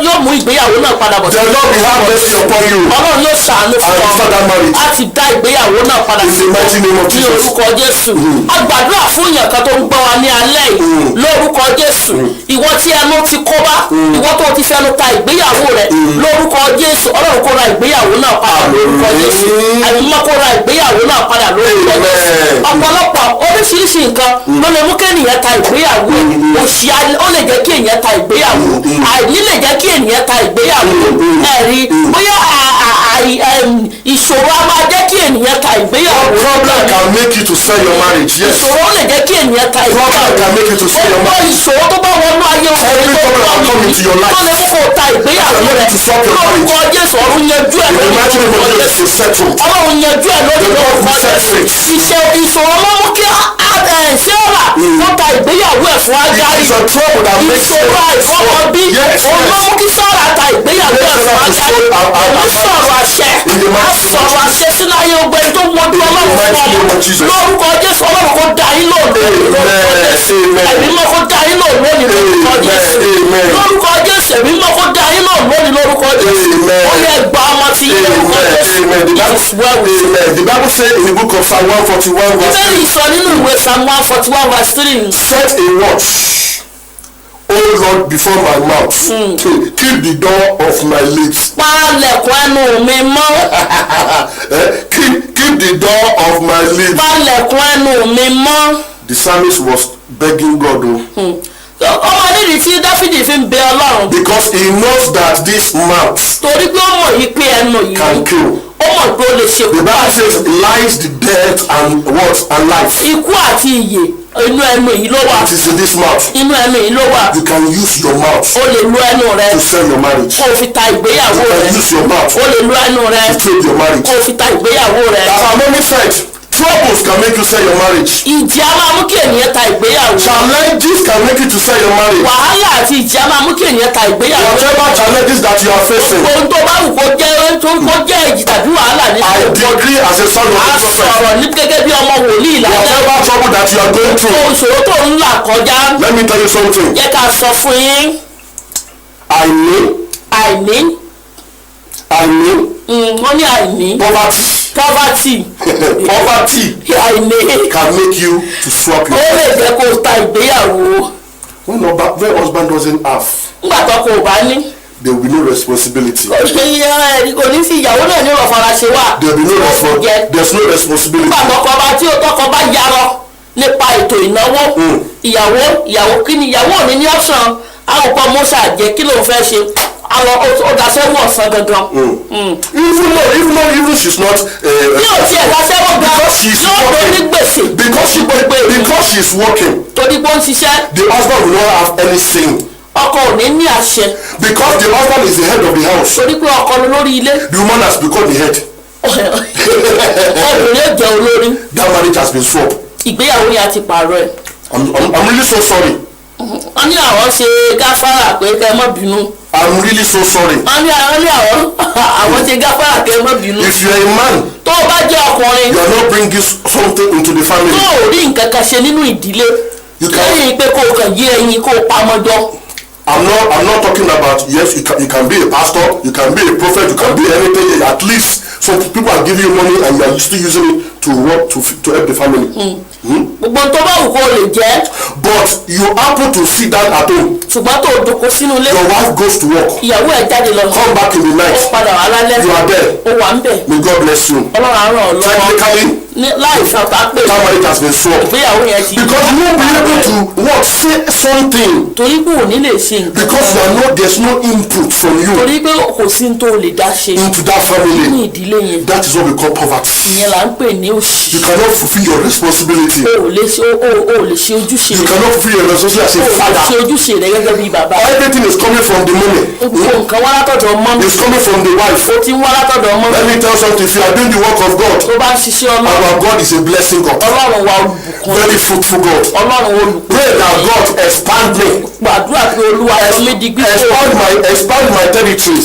yóò mú ìgbéyàwó náà padà bọ̀. The Lord will have mercy upon you. ọlọ́run yóò ṣàánú I fún will ọ. restore that marriage. láti dá ìgbéyàwó náà padà In the mighty name of ní Jesus. orúkọ Jésù. a gbàdúrà fún èèyàn kan tó ń gbọ́ wa ní alẹ́ yìí lórúkọ Jésù. ìwọ tí ẹnu ti kó bá ìwọ tó ti fẹnu ta ìgbéyàwó rẹ lórúkọ Jésù ọlọ́run kó ra ìgbéyàwó náà padà lórúkọ Jésù. àyùmọ́ kó ra ìgbéyàwó náà padà lórúkọ Jésù. ọ̀pọ̀lọpọ̀ oríṣiríṣi nǹkan ló lè mú kéèyàn ta ìgbéyàwó òṣì ó lè jẹ́ kí èèyàn ta ìgbéyàwó àìní lè jẹ́ kí èèyàn ta ìgbéyàwó ẹ̀rí bóyá ìṣòro a máa jẹ́ kí ènìyàn ta ìgbéyàwó. Problem can make you to sell your marriage. Yes. ìṣòro lè jẹ́ kí ènìyàn ta ìgbéyàwó. Problem can make you to sell your marriage. ìṣòro tó bá wọnú ayé wọn Every problem that come into your life. tó lè mú kó ta ìgbéyàwó rẹ lórúkọ Jésù ọ̀run yanjú ẹ̀ The mighty name of Jesus is settled. ọlọ́run yanjú ẹ̀ lórí lórúkọ Jésù ìṣòro ló mú kí Sárà tó ta ìgbéyàwó ẹ̀ fún Ágárì ìṣòro àìfọwọ́bí òun ló mú kí Sárà ta ìgbéyàwó ẹ̀ fún Ágárì òun sọ̀rọ̀ àṣẹ sọ̀rọ̀ àṣẹ sínú ayé ogbẹ́ tó wọ́dú ọlọ́run fún ọ lórúkọ Jésù ọlọ́run kó da yín lóòrùn lórúkọ Jésù ẹ̀mí mọ́ kó da yín lóòrùn lónìí lórúkọ Jésù lórúkọ Jésù ẹ̀mí mọ́ kó da yín lóòrùn lónìí lórúkọ Jésù ó yẹ gba ọmọ tí yín lórúkọ Jésù. The Bible says in the book of Psalm 141 verse 3. Bíbélì sọ nínú ìwé Psalm 141 verse 3. Set a watch, O Lord, before my mouth. Keep the door of my lips. Pálẹ̀kùn ẹnu mi mọ́. Keep the door of my lips. Pálẹ̀kùn ẹnu mi mọ́. The psalmist was begging God. ọmọ nídìí tí Dáfídì fi ń bẹ Ọlọ́run. because he knows that this mouth torí pé ó mọ̀ yìí pé ẹnu yìí can kill. ó mọ̀ pé ó lè ṣe The Bible says lies, the death, and what? And life. ikú àti ìyè inú ẹnu yìí ló wà. It is in this mouth. inú ẹnu yìí ló wà. You can use your mouth o lè lo ẹnu rẹ to sell your marriage. kó o fi ta ìgbéyàwó You rẹ. can use your mouth o lè lo ẹnu rẹ to trade your marriage. kó o fi ta ìgbéyàwó rẹ. As our mommy said, troubles can make you sell your marriage. ìjì á máa mú kí ènìyàn ta ìgbéyàwó. Challenges can make you to sell your marriage. wàhálà àti ìjì á máa mú kí ènìyàn ta ìgbéyàwó. Whatever challenges that you are facing, ohun tó bá wù kó jẹ́ ìjì tàbí wàhálà ní I decree as a son of a the prophet, sọ̀rọ̀ ní gẹ́gẹ́ bí ọmọ wòlíì lálẹ́. whatever trouble that you are going through, ohun ìṣòro tó ń là kọjá. let me tell you something. jẹ́ ká sọ fún yín. Àìní wọ́n ní àìní. poverty àìní. can make you to swap ó your lè jẹ́ kó o ta ìgbéyàwó. when husband doesn't have, nígbà tó kò bá ní. there will be no responsibility. kò ní sí ìyàwó náà ní ọ̀fara ṣe wà. There will be there's no responsibility. nígbà tọkọ bá yarọ nípa ètò ìnáwó. ìyàwó kí ni ìyàwó ò ní ní option àwọn kan mọ́ṣà jẹ́ kí ló ń fẹ́ ṣe àwọn ọ̀dàṣẹ́wọ̀ ọ̀sán gangan. Even she's not. bí o tiẹ̀ dáṣẹ́wọ̀ gan yóò tó ní gbèsè. because she's working. torí pé ó ń ṣiṣẹ́. The husband will not have any say. ọkọ ò ní ní àṣẹ. Because the husband is the head of the house. torí pé ọkọ ló lórí ilé. The woman has become the head. obìnrin jẹ́ olórí. That marriage has been swapped. ìgbéyàwó yẹn ti pààrọ̀ ẹ̀. I'm really so sorry. wọ́n ní àwọn ṣe gáfárà pé kẹ́ ẹ má bínú. I'm really so sorry. wọ́n ní àwọn ṣe gáfárà kẹ́ ẹ má bínú. If you are a man, tó o bá jẹ́ ọkùnrin. you are not bringing something into the family. tó o rí nǹkan kan ṣe nínú ìdílé. lẹ́yìn pé kó o kàn yé ẹyin kó o pamọ́ jọ. I'm not talking about, yes, you can be a pastor, you can be a prophet, you can be anything. At least some people are giving you money and you are still using it to work to help the family. gbogbo tó bá wù kó o lè jẹ́. But you happen to sit down at home. ṣùgbọ́n tó o dòkó sínú ilé. Your wife goes to work. ìyàwó ẹ̀ jáde lọ. Come back in the night. ó padà wá lálẹ́. You are there. ó wà ń bẹ̀. May God bless you. Ọlọ́run á ràn ọ́ lọ́wọ́. Technically, láì sọ̀tà pé. that marriage has been swapped. ìgbéyàwó yẹn ti. Because you won't be able to what say something. torí pé ò ní lè ṣe nǹkan. Because there's no input from you torí pé kò sí tó lè dá ṣe. into that nínú family. ìdílé yẹn. That is what we call poverty. ìyẹn là ń pè ní òṣì. You cannot fulfill your responsibility. o ò lè ṣe ojúṣe You rẹ. cannot fulfill your responsibility as a o ò lè ṣe father. ojúṣe rẹ gẹ́gẹ́ bí bàbá. Everything is coming from the money. gbogbo nǹkan wá látọ̀dọ̀ ọmọ mi. It's coming from the wife. ó ti ń wá látọ̀dọ̀ ọmọ mi. Let me tell you something. If you are doing the work of God, tó bá ń ṣiṣẹ́ ọlọ́run. our God is a blessing God. ọlọ́run wa olùbùkún. Very fruitful God. ọlọ́run olùbùkún. Pray that God expand me. gbàdúrà pé olúwa sọ mí di gbígbó. Expand my territory.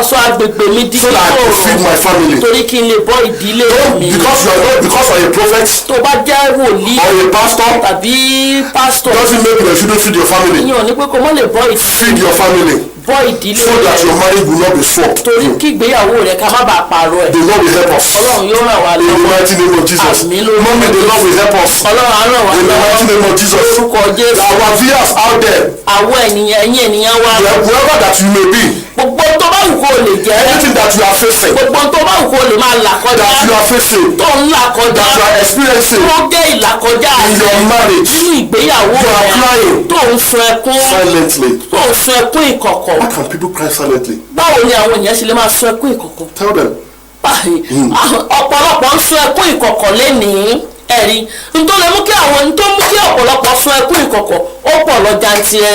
sọ agbègbè mi di So that I can feed my family. torí kí n lè bọ́ ìdílé mi. Because you are a prophet tó bá jẹ́ wòlíì or a pastor, tàbí pásítọ̀. doesn't make you shouldn't feed your family. ìyẹn ò ní pé kó mọ́ lè bọ́ Feed your family ìdílé so that your rẹ̀. marriage will not be swapped. torí kí ìgbéyàwó rẹ̀ ká má bàa pààrọ̀ ẹ̀. The Lord will help us. ọlọ́run yóò ràn wá In the lọ́wọ́. mighty name of Jesus. Àmín lórúkọ Mommy, the Lord will help us. ọlọ́run á ràn wá In the mighty lọ́wọ́. name of Jesus. lórúkọ Jésù. Our viewers out there, àwọn ènìyàn wa. whoever that you may be, gbogbo tó bá wù kó o lè jẹ́. anything that you are facing, gbogbo tó bá wù kó o lè máa là kọjá. that you are facing, tó ń là kọjá. that you are experiencing tó jẹ́ ìlàkọjá in your marriage, nínú ìgbéyàwó you are rẹ̀. crying tó ń sun ẹkún. silently. tó ń sun ẹkún ìkọ̀kọ̀. How can people cry silently? báwo ni àwọn èèyàn ṣe lè máa sun ẹkún ìkọ̀kọ̀. Tell them. ọ̀pọ̀lọpọ̀ ń sun ẹkún ìkọ̀kọ̀ lénìí ẹ̀rí nítorí mú kí ọ̀pọ̀lọpọ̀ sun ẹkún ìkọ̀kọ̀ ó pọ̀ lọ jantirẹ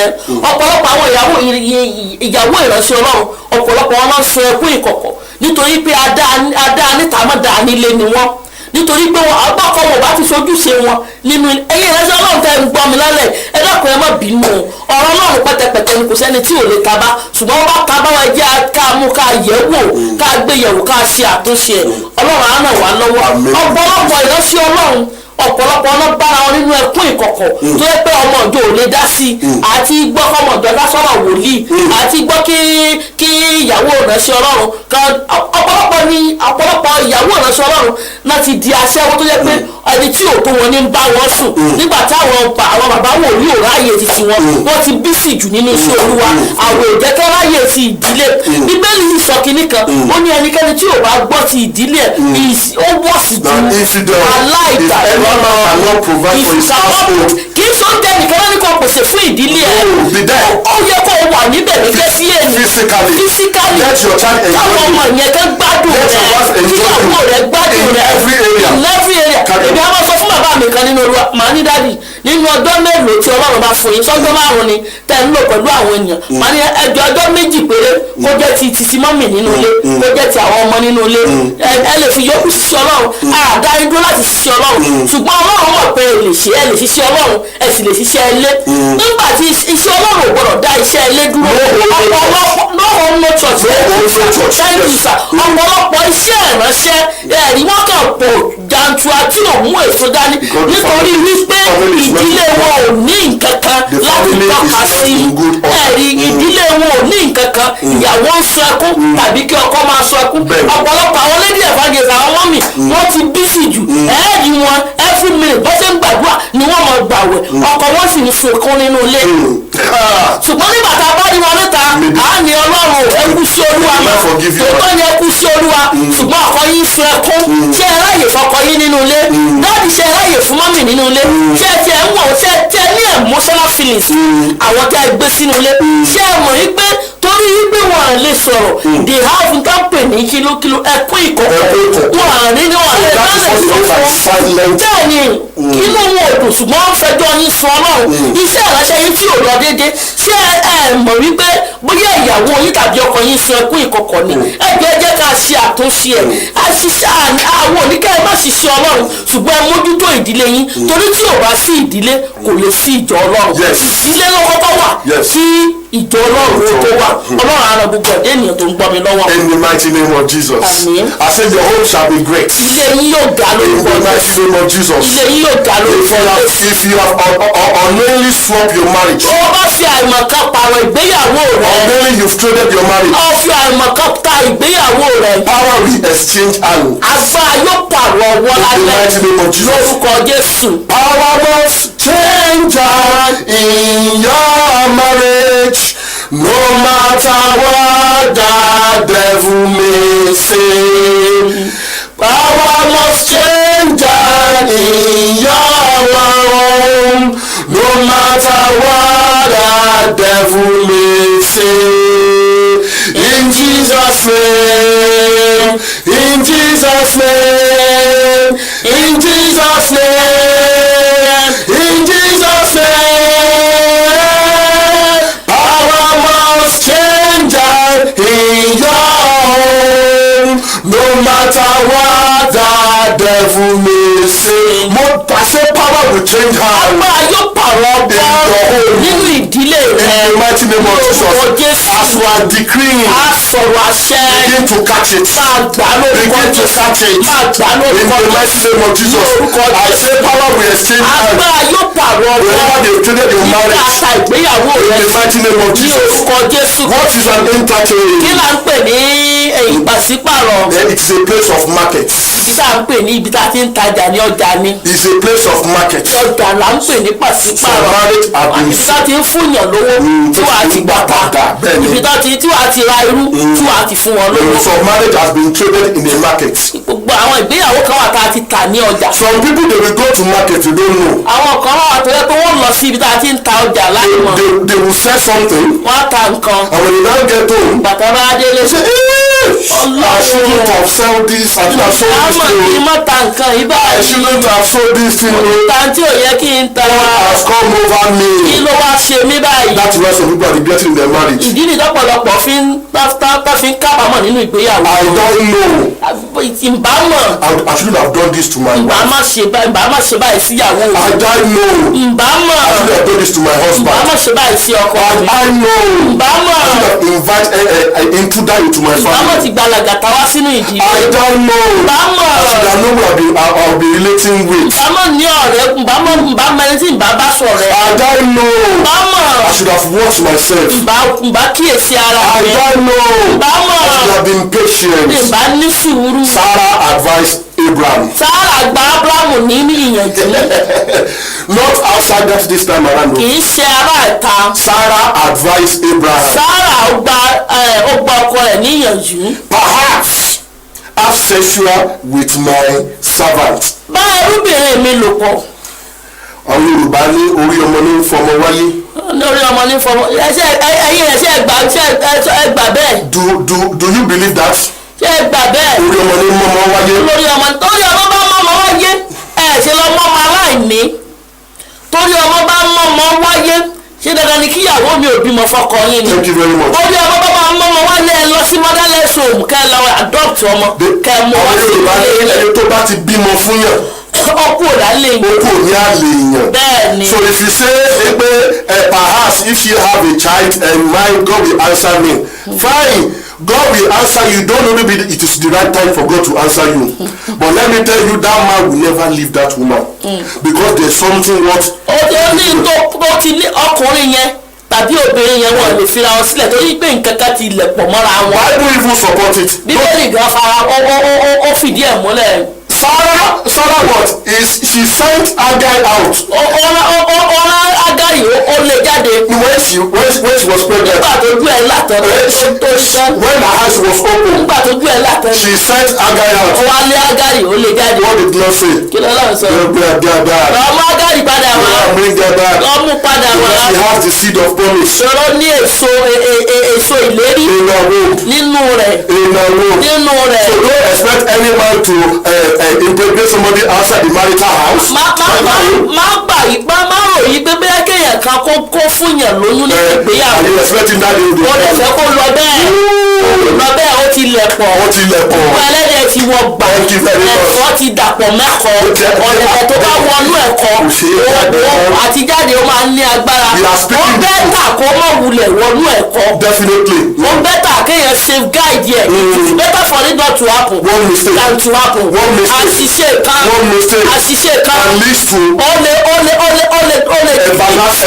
ọ̀pọ̀lọpọ̀ àwọn ìyàwó ìránṣẹ́ Ọlọ́run ọ̀pọ̀lọpọ̀ wọn máa ń sun ẹkún ìkọ̀kọ̀ nítorí pé adá níta mọ́ dáa nílé ni wọ́n nítorí pé agbákọ̀ wọn bá ti sojúṣe wọn nínú ẹ̀yìn ìránṣẹ́ Ọlọ́run tẹ́ ń gbọ́ mi lálẹ́ ẹ dákun ẹ má bínú ọ̀rọ̀ Ọlọ́run pẹ́tẹpẹ́tẹ ni kò sẹ́ni tí ò lè kaba ṣùgbọ́n wọ́n bá kaba wa jẹ́ ká mú ká yẹ̀ wò ká gbé yẹ̀wò ká ṣe àtúnṣe Ọlọ́run á ràn wá lọ́wọ́ ọ̀pọ̀lọpọ̀ ìránṣẹ́ Ọlọ́run ọ̀pọ̀lọpọ̀ ọ̀nà bára wọn nínú ẹkún ìkọ̀kọ̀ tó yẹ pé ọmọ ọ̀dọ́ ò lè dá sí i àti gbọ́ kọ́ ọmọ ọ̀dọ́ dá sọ́rọ̀ wòlíì àti gbọ́ kí ìyàwó ìránṣẹ́ Ọlọ́run ọ̀pọ̀lọpọ̀ ìyàwó ìránṣẹ́ Ọlọ́run náà ti di aṣẹ́wó tó yẹ pé ẹni tí ò tó wọn ní ń bá wọn sùn nígbà táwọn bàbá wòlíì ò ráyè ti tiwọn wọ́n ti bísí jù nínú iṣẹ́ Olúwa àwọn òjẹ́kẹ́ ráyè ti ìdílé Bíbélì yìí sọ kinní kan ó ní ẹnikẹ́ni tí ò bá gbọ́ ti ìdílé ó wọ̀ sí ju aláìgbà cannot provide for his household. kì í sọ oúnjẹ nìkan ló ní kó pèsè fún ìdílé ẹ̀ ó yẹ kó wà níbẹ̀ gẹ́gẹ́ sí èmi physically káwọn ọmọ yẹn kẹ́ gbádùn rẹ̀ kíyàwó rẹ̀ gbádùn rẹ̀ in every area èmi á máa sọ fún bàbá mi kan nínú Olúwa màá ní dádì nínú ọjọ́ mélòó tí Ọlọ́run bá fún yín sọ́jọ́ márùn-ún ni tẹ́ ń lò pẹ̀lú àwọn èèyàn màá ní ẹjọ́ ọjọ́ méjì péré kó jẹ́ ti títí mọ́mì nínú ilé kó jẹ́ ti àwọn ọmọ nínú ilé ẹ lè fi yókù ṣiṣẹ́ Ọlọ́run àdá idó láti ṣiṣẹ́ Ọlọ́run ṣùgbọ́n Ọlọ́run mọ̀ pé ẹ lè ṣiṣẹ́ Ọlọ́run ẹ sì lè ṣiṣẹ́ ilé nígbà tí iṣẹ́ Ọlọ́run ò gbọ́dọ̀ dá iṣẹ́ ilé dúró ọ̀pọ̀lọpọ̀ iṣẹ́ ìránṣẹ́ ẹ̀rí wọ́n kàn pọ̀ jantua tí ò mú èso dání nítorí wípé ìdílé wọn ò ní nǹkan kan láti tọ́ka sí ẹ̀rí ìdílé wọn ò ní nǹkan kan ìyàwó ń sọ ẹkún tàbí kí ọkọ máa sọ ẹkún ọ̀pọ̀lọpọ̀ àwọn lady evangelist àwọn mọ́mì wọ́n ti bísí jù ẹ̀ẹ́dì wọn every minute bó ṣe ń gbàdúrà ni wọ́n mọ̀ gbàwẹ̀ ọkọ wọn sì ń sunkún nínú ilé ṣùgbọ́n nígbà tá a bá rí wọn níta à ní Ọlọ́run ẹkú sí Olúwa mọ́ tòótọ́ ni ẹkú sí Olúwa ṣùgbọ́n ọkọ yín sun ẹkún ṣé ẹ ráyè fọkọ yín nínú ilé dáàbì ṣé ẹ ráyè fún mọ́mì nínú ilé ṣé ẹ tiẹ̀ ń wọ̀ ṣé ẹ tiẹ̀ ní emotional feelings àwọn tẹ́ ẹ gbé sínú ilé ṣé ẹ mọ̀ yí pé torí wípé wọn à lè sọ̀rọ̀ they have nǹkan pè ní kílókíló ẹkún ìkọ̀kọ̀ wọn à ní wọn à lè sọ̀rọ̀ bẹ́ẹ̀ ni inú wọn ò dùn ṣùgbọ́n wọ́n fẹjọ́ yín sun Ọlọ́run iṣẹ́ ìránṣẹ́ yín tí ò lọ déédé ṣé ẹ mọ̀ wípé bóyá ìyàwó yín tàbí ọkọ yín sun ẹkún ìkọ̀kọ̀ ni ẹ jẹ́ ká ṣe àtúnṣe ẹ̀ àwọn oníkẹ́ ẹ má ṣiṣẹ́ Ọlọ́run ṣùgbọ́n ẹ mójútó ìdílé yín torí tí ò bá sí ìdílé kò lè sí ìjọ Ọlọ́run ìdílé ló kọ́kọ́ wà kí ìjọ Ọlọ́run tó wà Ọlọ́run àrùn gbogbo ọ̀dẹ́ ènìyàn tó ń gbọ́ mi lọ́wọ́. In the mighty name of Jesus. Amen. I say your home shall be great. Ilé yín yóò ga lórúkọ In the mighty name of Jesus. Ilé yín yóò ga lórúkọ If you have unknowingly swapped your marriage. Ó bá fi àìmọ̀kan pààrọ̀ ìgbéyàwó rẹ̀. Unknowingly you've traded your marriage. Ó fi àìmọ̀kan ta ìgbéyàwó rẹ̀. Power will exchange hands. Agbára yóò pààrọ̀ ọwọ́ lálẹ́. In the mighty name of Jesus. Lórúkọ Jésù. Power must change hands in your marriage. No matter what the devil may say, power must change in your home. No matter what the devil may say, in Jesus' name, in Jesus' name, in Jesus' name, in Jesus' name. In your home, no matter what the devil may say. Mo pàṣẹ power will change hands. Agbára yóò pààrọ̀ ọgbọ́n nínú ìdílé rẹ̀. In the mighty name of Jesus. As we are decreeing. A sọ̀rọ̀ àṣẹ. Begin to catch it. Máa gbà lórúkọ Begin to catch it. Máa gbà lórúkọ In the mighty name of Jesus. I say power will exchange hands. Agbára yóò pààrọ̀ ọgbọ́n. Whenever they traded your marriage. Nígbà ta ìgbéyàwó rẹ̀. In the mighty name of Jesus. Ní orúkọ Jésù. What is an interchange? Kí là ń pè ní ìpàsípàrọ̀? It is a place of market. Ibi tá à ń pè ní ibi tá a ti ń tajà ní ọjà ni. It's a place of market. Ọjà là ń pè ní pàsípàrọ̀. Ibi tá a ti ń fúnyàn lówó tí wàá ti gbà padà. Ibi tá a ti tí wàá ti ra irú tí wàá ti fún wọn lówó. So marriage has been traded in the market. Gbogbo àwọn ìgbéyàwó kan wà tá a ti tà ní ọjà. Some people they will go to market they don't know. Àwọn kan wà tó yẹ pé wọ́n lọ sí ibi tá a ti ń ta ọjà láì mọ̀. They will sell something. Wọ́n á ta nǹkan. And when they now get home. Bàtà bá délé. I shouldn't have sold this. I shouldn't have sold this thing. Àmọ̀ kí n má ta nǹkan yìí báyìí. I shouldn't have sold this thing. Tàǹtí ò yẹ kí n ta. God has come over me. Kí ló wá ṣe mí báyìí? That's why some people are regretting in their marriage. Ìdí ni lọ́pọ̀lọpọ̀ fi ń kábàámọ̀ nínú ìgbéyàwó. I don't know. Ìbámọ̀. I shouldn't have done this to my wife. Ìbámọ̀ ṣe báyìí síyàwó. I don't know. Ìbámọ̀. I should have done this to my husband. Ìbámọ̀ ṣe báyìí sí ọkọ mi. I know. Ìbámọ̀. I should have invited intruder into my family. Ìbámọ̀ ti gbalagàtà wá sínú ìdílé. I don't know. Ìbámọ̀. I should have known who I'll be relating with. Ìbámọ̀ ní ọ̀rẹ́ ìbámọ̀ ẹni tí ìbá bá sọ̀rẹ́. I don't know. Ìbámọ̀. I should have watched myself. Ìbá kíyèsí ara I mi. don't know. Ìbámọ̀. I should have been patient. Ìbá ní sùúrù. Sarah advised Abraham. Sára gba Abrahamu ní ìyànjú. Not outside this time around. Kì í ṣe ará ìta. Sarah advised Abraham. Sára ó gba ọkọ rẹ̀ níyànjú. Perhaps have sexual with my servant. Bá ẹrúbìnrin mi lò pọ̀. Àwọn Yorùbá ní orí ọmọ ní fọmọ wáyé. Lórí ọmọ ní fọmọ ẹ̀yin ẹ̀ṣẹ̀ ẹgbà bẹ́ẹ̀. Do you believe that? Ṣé ẹgbà bẹ́ẹ̀? Orí ọmọ ní mọ́mọ́ wáyé. Torí ọmọ bá mọ́mọ́ wáyé ṣe lọ mọ́mọ́ aláìní. Torí ọmọ bá mọ́mọ́ wáyé ṣé dandan ni kíyàwó mi ò bímọ fọ́kọ yín ni. Thank you very much. Orí ọmọ bá mọ́mọ́ wálé ẹ lọ sí motherless home kẹ́ ẹ lọ adopt ọmọ kẹ́ ẹ mọ wá sí ilé. Ẹni tó bá ti bímọ fún yàn. Ọkú ò lálé yàn. Ọkú ò ní àlè yàn. Bẹ́ẹ̀ni. So if you say pé perhaps if you have a child and mind God will answer me, fine. God will answer you. Don't know maybe it is the right time for God to answer you. But let me tell you, that man will never leave that woman. Because there's something what. Ó ti ní ọkùnrin yẹn tàbí obìnrin yẹn wọ́n lè fira wọn sílẹ̀ torí pé nǹkan kan ti lẹ̀ pọ̀ mọ́ra wọn. Bible even support it. Bíbélì gan fara ó fìdí ẹ̀ múlẹ̀. Sarah what is she sent Agai out. Ọ̀rọ̀ Agai ó lè jáde. When she was pregnant. Nígbà tó ojú ẹ̀ látọ̀ tó ṣán. When her eyes was open. Nígbà tó ojú ẹ̀ látọ̀. She sent Agai out. Ó wá lé Agai ó lè jáde. What did God say? Kí ló lọ́run sọ? Ọmọ Agai padà wá. Ọmú padà wá. She has the seed of promise. Ṣòro ní èso ìlérí. Nínú rẹ̀. So don't expect any man to impregnate somebody outside the marital house. má rò yí pé bẹ́ẹ̀ kéèyàn kan kó fún yàn lóyún ní ìgbéyàwó. Are you expecting that they will do? Ó lè fẹ́ kó lọ bẹ́ẹ̀ ó ti lẹ̀ pọ̀. Fún ẹlẹ́dẹ̀ ti wọ gbà. Ẹ̀fọ́ ti dàpọ̀ mẹ́kọ̀ọ́. Ọ̀lẹ̀dẹ̀ tó bá wọnú ẹ̀kọ́. Àtijáde ó máa ń ní agbára. Ó bẹ́tà kó má wulẹ̀ wọnú ẹ̀kọ́. Definitely. Ó bẹ́tà kéèyàn safeguard yẹ. It is better for it not to happen. One mistake. Than to happen. One mistake. Àṣìṣe kan. One mistake. Àṣìṣe kan. And leads to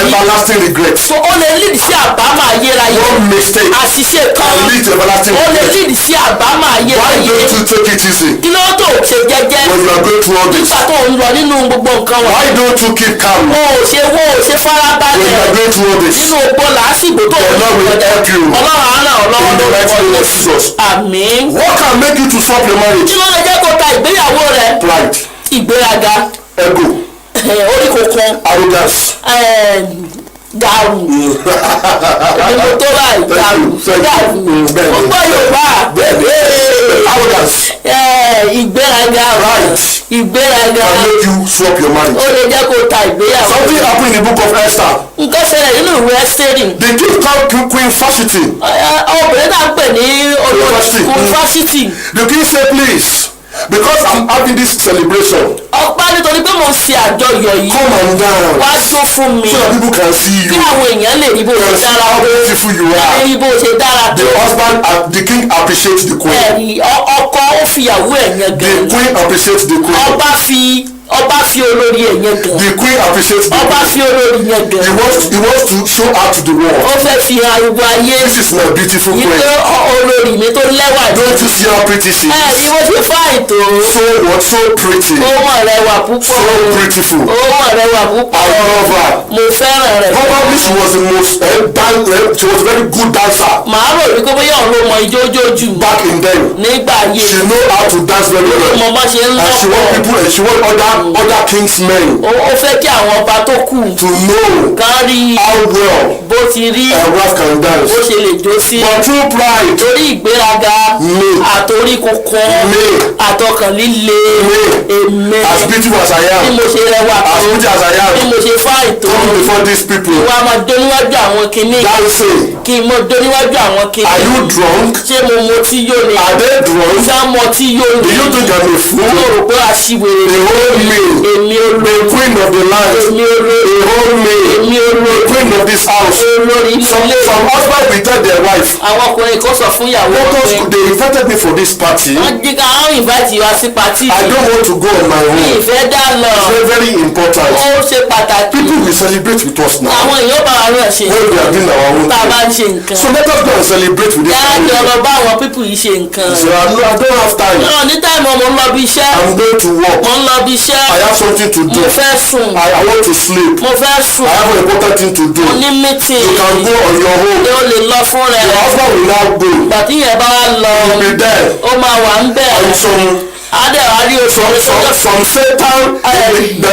everlasting regret. So ó lè lead sí àbámọ̀ ayérayé. One mistake. Àṣìṣe kan. And lead to everlasting ó lè regret. lead sí àbámọ̀ ayérayé. Why don't you take it easy? Kí ló tó ṣe jẹ́jẹ́? When you are going through all this. Nígbà tó ń lọ nínú gbogbo nǹkan wọn. Why don't you keep calm? Wo ò ṣe farabalẹ̀. When you are going through all this. Nínú ògbó làásìgbò tó ń lọ. Ọlọ́run will help you. Ọlọ́run á ràn ọ́ lọ́wọ́ In the mighty name of Jesus. Àmín. What can make you to stop your marriage? Kí ló lè jẹ́ kó ta ìgbéyàwó rẹ? Pride. Ìgbéraga. Ego. Orí kankan. Arrogance. Gàrú. Ìgbìmọ̀ tó báyìí gàrú. Ó gbọ́ Yorùbá. Arrogance. Ìgbéraga. Pride. Ìgbéraga. Can make you swap your marriage. Ó lè jẹ́ kó ta ìgbéyàwó. Something happened in the book of Esther. Nǹkan ṣẹlẹ̀ nínú ìwé Ẹ́sítérì. The king called Queen Vashti. Obìnrin náà pè ní olórí Vashti. The king said, please, because I'm having this celebration. Ọ̀pá nítorí pé mo ṣe àjọyọ̀ yìí. Come and dance. Wá jó fún mi. So that people can see you. Kí àwọn èèyàn lè rí bó ṣe dára how beautiful you are. Rí bó ṣe dára tó. The husband, the king appreciates the queen. Ẹ̀rí ọkọ ó fìyàwó ẹ̀ yẹn gan. The queen appreciates the queen. Ọba fi olórí ẹ̀ yẹn gan. The queen appreciates the Ọba queen. fi olórí yẹn gan. He wants to show out to the world. Ó fẹ́ fi hàn gbogbo ayé. This is my beautiful queen. Ìgbé olórí mi tó lẹ́wà jù. Don't you see how pretty she is? Ẹ̀rí wọ́n ṣe fáìn tó. So pretty. Ó mọ̀ rẹwà púpọ̀. So beautiful. Ó mọ̀ rẹwà púpọ̀. I love her. Mo fẹ́ràn rẹ̀. Probably she was the most she was a very good dancer. Màá rò wípé bóyá òun ló mọ ijójó jù. Back in then. Nígbà yẹn. She know how to dance very well. Mo máa ṣe ń lọ́pọ̀. And she want people and she want other kings men. Ó fẹ́ kí àwọn ọba tó kù. To know. Kán rí how well. Bó ti rí. A wife can dance. Bó ṣe lè jó sí. But through pride. Torí ìgbéraga. Me. Àtorí kókó. Me. Àtọkàn líle. Me. Èmi. As beautiful as I am. Bí mo ṣe rẹwà tó. As pretty as I am. Bí mo ṣe fáì tó. Come before these people. Wàá máa dó níwájú àwọn kinní. Dancing. Kí n mo dó níwájú àwọn kinní. Are you drunk? Ṣé mo mọtí yó ni? Are they drunk? Ṣé mọtí yó ni? Do you think I'm a fool? Mo rò pé aṣiwèrè. The whole me. Èmi olórí. The queen of the land. Èmi olórí. The whole me. Èmi olórí. The queen of this house. Olórí ilé. Some husband will tell their wife. Àwọn ọkùnrin kan sọ fún ìyàwó because pé. they invited me for this party. Wọ́n jí ká wọ́n invite wa sí party. I don't want to go on my own. Ìfẹ́ dá lọ. It's very very important. Ó ṣe pàtàkì. People will celebrate with us now. Àwọn èèyàn bá wa náà ṣe. When we are doing our own Tá a bá ń thing. ṣe nǹkan. So let us go and celebrate with this family. Yáàjọ lọ bá àwọn pípù yìí ṣe nǹkan. So I don't have time. Ní táìmù mo ń lọ bí iṣẹ́. I'm going to work. Mo ń lọ bí iṣẹ́. I have something to do. Mo fẹ́ sùn. I want to sleep. Mo fẹ́ sùn. I have an important thing to do. Mo ní meeting. You can go on your own. Ṣé o lè lọ fún rẹ̀? Your husband will now go. Bàtí yẹn bá wá lọ. He will be there. Ó máa wà ń bẹ̀. And some from Satan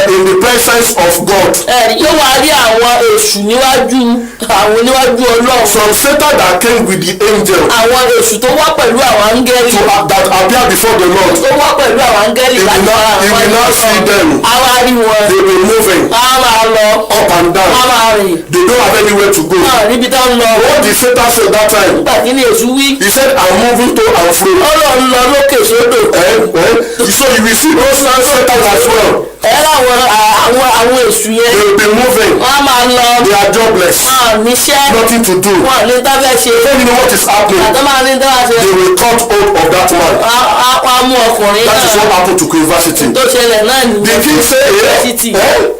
in the presence of God. yóò wá rí àwọn èṣù níwájú Ọlọ́run. From Satan that came with the angel. àwọn èṣù tó wá pẹ̀lú àwọn áńgẹ́lì. that appear before the Lord. tó wá pẹ̀lú àwọn áńgẹ́lì láti wá àwọn He will not see them. àwa rí wọn. They will moving. wọ́n máa lọ. Up and down. wọ́n máa rìn. They don't have anywhere to go. níbi tó ń lọ. What did Satan say that time? nígbà tí ní èṣù wí. He said, I'm moving to and fro. Ọlọ́run lọ lókè sódò. So you will see those Satan as well. àwọn èṣù yẹn. They will be moving. wọ́n máa lọ. They are jobless. níṣẹ́. Nothing to do. wọ́n ní dábẹ́ ṣe. Don't you know what is happening? àtọ́ máa ní dábẹ́ ṣe. They will cut hold of that man. wọ́n mú ọkùnrin náà. That is what happened to Queen Varsity. tó ṣẹlẹ̀ náà nìyẹn. The king say,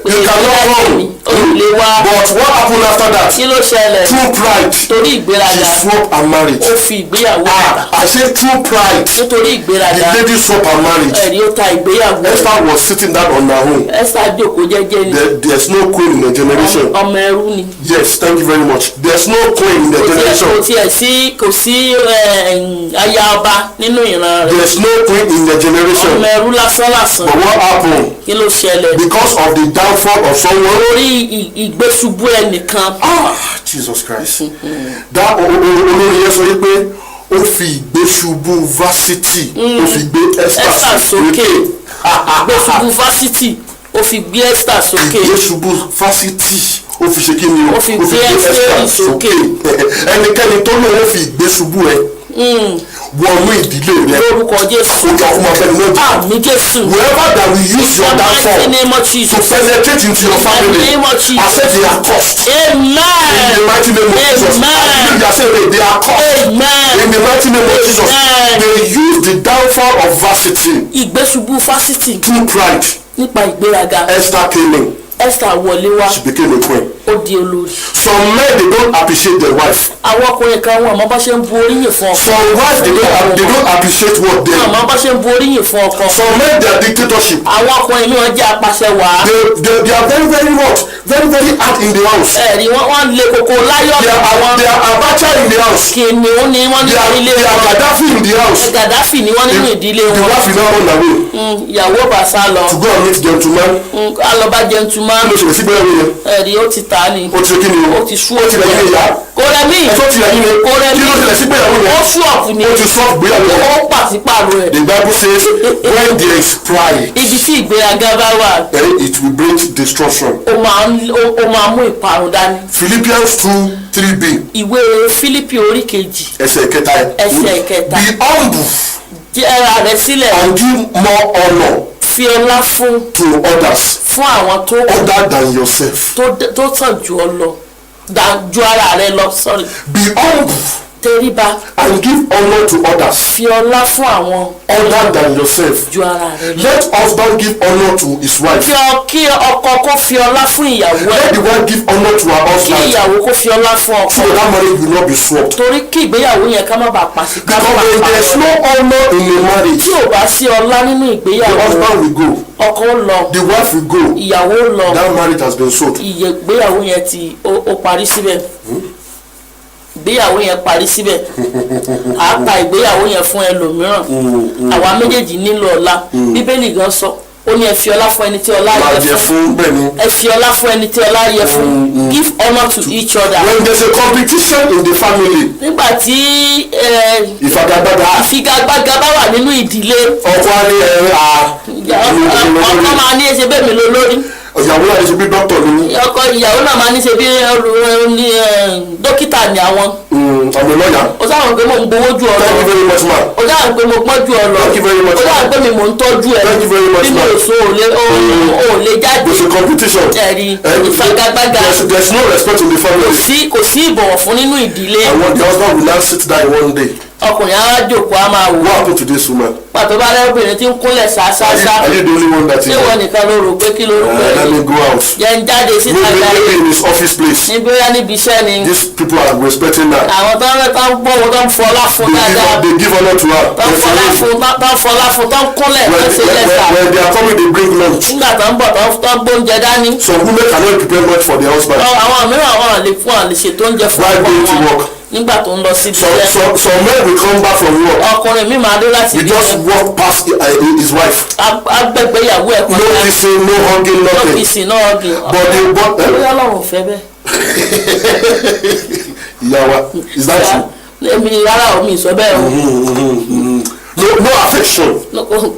you cannot run. But what happened after that? kí ló ṣẹlẹ̀? True pride. torí ìgbéraga. She swap her marriage. ó fi ìgbéyàwó rà. I say true pride. nítorí ìgbéraga. The lady swap her marriage. ẹ̀rí ó ta ìgbéyàwó. Esther was sitting down on her own. Esther jókòó jẹ́jẹ́ ni. There's no queen in the generation. ọmọ ẹrú ni. Yes, thank you very much. There's no queen in the generation. kò sí aya ọba nínú ìran rẹ̀. There's no queen in the generation. ọmọ ẹrú lásán. But what happened? kí ló ṣẹlẹ̀? Because of the downfall of someone. orí ìgbésùbú ẹnìkan. Jesus Christ. That olórí yẹn sọ pé ó fi ìgbésùbú Varsity ó fi gbé Esther sókè. ìgbésùbú Varsity ó fi gbé Esther sókè. ìgbésùbú Varsity ó fi ṣe kí ni o ó fi gbé Esther sókè. ẹnikẹ́ni tó lóun ó fi ìgbésùbú ẹ wọnú ìdílé rẹ. lórúkọ Jésù. ojú ọkùnrin ọ̀fẹ́ ni wọ́n jù. àmì Jésù. whoever that will use your downfall to penetrate into your family I say they are cursed. Amen. In the mighty name of Jesus. I believe they are saying they are cursed. Amen. In the mighty name of Jesus. They use the downfall of Varsity. ìgbésùbú Varsity. True pride. nípa ìgbéraga. Esther came in. Esther wọlé wá. She became a queen. ó di olórí. Some men they don't appreciate their wife. àwọn ọkùnrin kan wọn àmọ́ bá ṣe ń bu oríyìn fún ọkọ. Some wives they don't appreciate what they. àmọ́ bá ṣe ń bu oríyìn fún ọkọ. Some men they are dictatorship. àwọn ọkùnrin mi wọn jẹ́ apàṣẹ wàá. They are very hot, very hard in the house. ẹ̀rí wọ́n lé koko láyọ̀ àwọn. They are Abacha in the house. kìnìún ni wọ́n nínú ilé wọn. They are Gaddafi in the house. Gaddafi ni wọ́n nínú ìdílé wọn. The wife is not on the way. ìyàwó bàṣà lọ. To go and meet gentleman. alọba gentleman. kí ló ṣe sí bẹ́ẹ̀ wíyẹn. ẹ̀rí ó ti tà á ni. ó ti kí ni o. ó ti sú ó ti lẹ́yìn ìyá. kò rẹ̀ mí. ẹ̀fọ́ ti lẹ́yìn ni. kò rẹ̀ mí. kí ló ṣẹlẹ̀ sí bẹ́ẹ̀ wíyẹn. ó sú ọ̀pù ni. ó ti sọ gbéyàwó rẹ̀. ó pàṣípààrọ̀ rẹ̀. The Bible says when there is pride. ibi tí ìgbéraga bá wà. then it will bring destruction. ó máa mú ìparun dání. Philippians 2:3b. ìwé Fílípì orí kejì. ẹsẹ̀ kẹta. ẹsẹ̀ kẹta. be humble. jẹ́ ara rẹ̀ sílẹ̀. and give more honour. fi ọlá fún. to others. fún àwọn tó. other than yourself. tó tàn jù ọ lọ. ju ara rẹ lọ sorry. be humble. tẹríba. and give honour to others. fi ọlá fún àwọn. other than yourself. ju ara rẹ lọ. let husband give honour to his wife. kí ọkọ kó fi ọlá fún ìyàwó ẹ. let the wife give honour to her husband. kí ìyàwó kó fi ọlá fún ọkọ. so that marriage will not be swapped. torí kí ìgbéyàwó yẹn ká má bàa pàṣẹ. because when there is no honour in a marriage. tí ò bá sí ọlá nínú the ìgbéyàwó. husband will go. ọkọ ó lọ. the wife will go. ìyàwó ó lọ. that marriage has been sold. ìgbéyàwó yẹn ti ó parí síbẹ̀. ìgbéyàwó yẹn parí síbẹ̀. à á pa ìgbéyàwó yẹn fún ẹlòmíràn. àwa méjèèjì nílò ọlá. bíbélì gan sọ ó ní ẹ fi ọlá fún ẹni tí ọlá yẹ fún. ẹ fi ọlá fún ẹni tí ọlá yẹ fún. give honour to each other. when there is a competition in the family. nígbà tí ìfigagbága bá wà nínú ìdílé. ọkọ á ní ọkọ máa ní ẹsẹ bẹ́ẹ̀ mi lọ lórí. ìyàwó náà ní ṣe bí dókítà ni. ọkọ ìyàwó náà máa ní ṣe bí dókítà ni àwọn. ọmọ lọ́yà. ó sáwọn pé mo ń gbowó ju ọ̀rọ̀. thank you very much ma. ó sáwọn pé mo pọ́n ju ọ̀rọ̀. thank you very much ma. ó sáwọn pé mi mò ń tọ́jú ẹ̀. thank you very much ma. bí mo so ò lè jáde. there is a competition. ẹ̀rí ìfagagbága. there is no respect in the family. kò sí ìbọ̀wọ̀ fún nínú ìdílé. and one the husband will now sit down one day. ọkùnrin á jókòó á máa wò. what happened to this woman. pàtó bá lẹ́rù obìnrin tí ń kúnlẹ̀ ṣáṣáṣá. are you the only one that is there. ṣé wọn nìkan ló rò pé kí ló rò pé. let me go out. jẹ́ ń jáde síta jáde. maybe in his office place. níbi ó yá níbi iṣẹ́ ni. these people are respecting her. àwọn tó ń rẹ́ tán gbọ́wọ́ tó ń fọlá fún dáadáa. they give honour to her. tó ń fọlá fún tó ń kúnlẹ̀ tó ń ṣe lẹ́sà. when they are coming they bring lunch. nígbà tó ń bọ̀ tó ń gbóúnjẹ dání. some women cannot prepare much for their husband. àwọn mìíràn wọn lè ṣètò oúnjẹ fún why going to work. nígbà tó ń lọ síbi iṣẹ́. some men will come back from work. ọkùnrin mi máa dé láti ibi iṣẹ́. he just walk past his wife. agbègbè ìyàwó ẹ̀ kan. no kissing no hugging nothing. no kissing no hugging. but bóyá Ọlọ́run fẹ́ bẹ́ẹ̀. ìyàwó is that true. èmi rárá omi ìsọ bẹ́ẹ̀ o. no affection.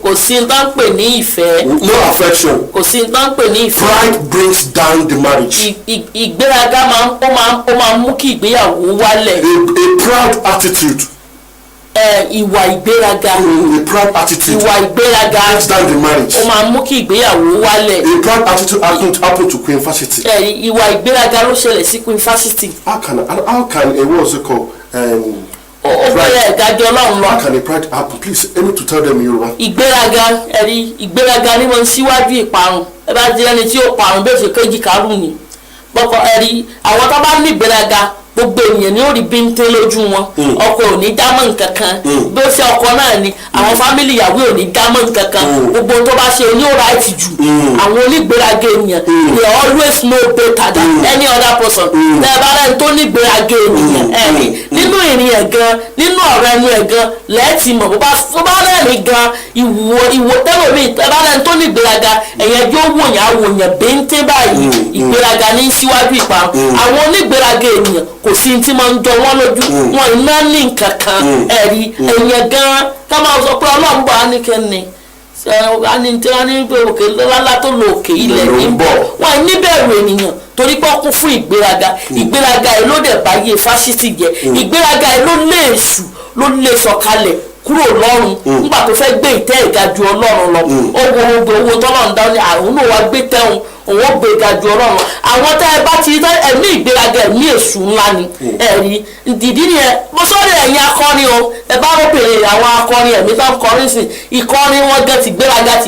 kò sí n tán pè ní ìfẹ́. no affection. kò sí n tán pè ní ìfẹ́. pride brings down the marriage. ìgbéraga ó máa mú kí ìgbéyàwó wálẹ̀. a proud attitude. ìwà ìgbéraga. a proud attitude. ìwà ìgbéraga brings down the marriage. ó máa mú kí ìgbéyàwó wálẹ̀. a proud attitude happen to Queen Fasiti. ìwà ìgbéraga ló ṣẹlẹ̀ sí Queen Fasiti. how can a what's it called. ó bẹ̀rẹ̀ ìdájọ́ Ọlọ́run lọ. how can a pride happen please I need to tell them in Yoruba. ìgbéraga ni wọ́n ń síwájú ìparun ẹ bá di ẹni tí ó parun bẹ́ẹ̀ ṣe kéjì kárùn ni gbọ́kọ̀ àwọn tó bá ní ìgbéraga gbogbo ènìyàn ni ó rí bíntín lójú wọn ọkọ ò ní dámọ̀ nǹkan kan bí ó ṣe ọkọ náà ni àwọn fámìlì ìyàwó ò ní dámọ̀ nǹkan kan gbogbo tó bá ṣe ní ó ráìtì jù àwọn onígbéraga ènìyàn they always know better than any other person tẹ́ bá rẹ̀ tó nígbéraga ènìyàn nínú ìrìn ẹ̀ gan nínú ọ̀rọ̀ ẹnu ẹ̀ gan lẹ́ẹ̀tì mọ̀ bó bá rẹ̀rìn gan ìwò tẹ́lómi tẹ́ bá rẹ̀ tó nígbéraga ẹ̀yẹn yóò wòyàn bíntín báyìí ìgbéraga ní síwájú ìparun àwọn onígbéraga ènìyàn kò sí tí máa ń jọ wọ́n lójú wọn iná ní nǹkan kan ẹ̀rí ẹ̀yẹ gan-an ká máa sọ pé Ọlọ́run bá a ní kẹ́ni tí wọ́n ní pé òkè lálá tó lo òkè ilẹ̀ ní bọ̀ wọ́n níbẹ̀rù ènìyàn torí pé ó kún fún ìgbéraga ẹ̀ ló dẹ̀ báyé Fásitì jẹ́ ìgbéraga ẹ̀ ló lé èṣù ló lé sọ̀kalẹ̀ kúrò lọ́run nígbà tó fẹ́ gbé ìtẹ́ ìgajù Ọlọ́run lọ owó tọ́lọ́run dá ní àwọn náà wá gbé tẹ́hùn òun gbé ìgajù Ọlọ́run àwọn tá ẹ bá ti rí ẹ̀mí ìgbéraga ẹ̀mí èṣù ńlá ni ẹ̀rí ìdí nìyẹn mo sọ́ọ́rọ̀ ẹ̀yin akọrin o ẹ bá rọ́pìnrin àwọn akọrin ẹ̀mí tó ń kọrin sí ìkọrin wọn gan ti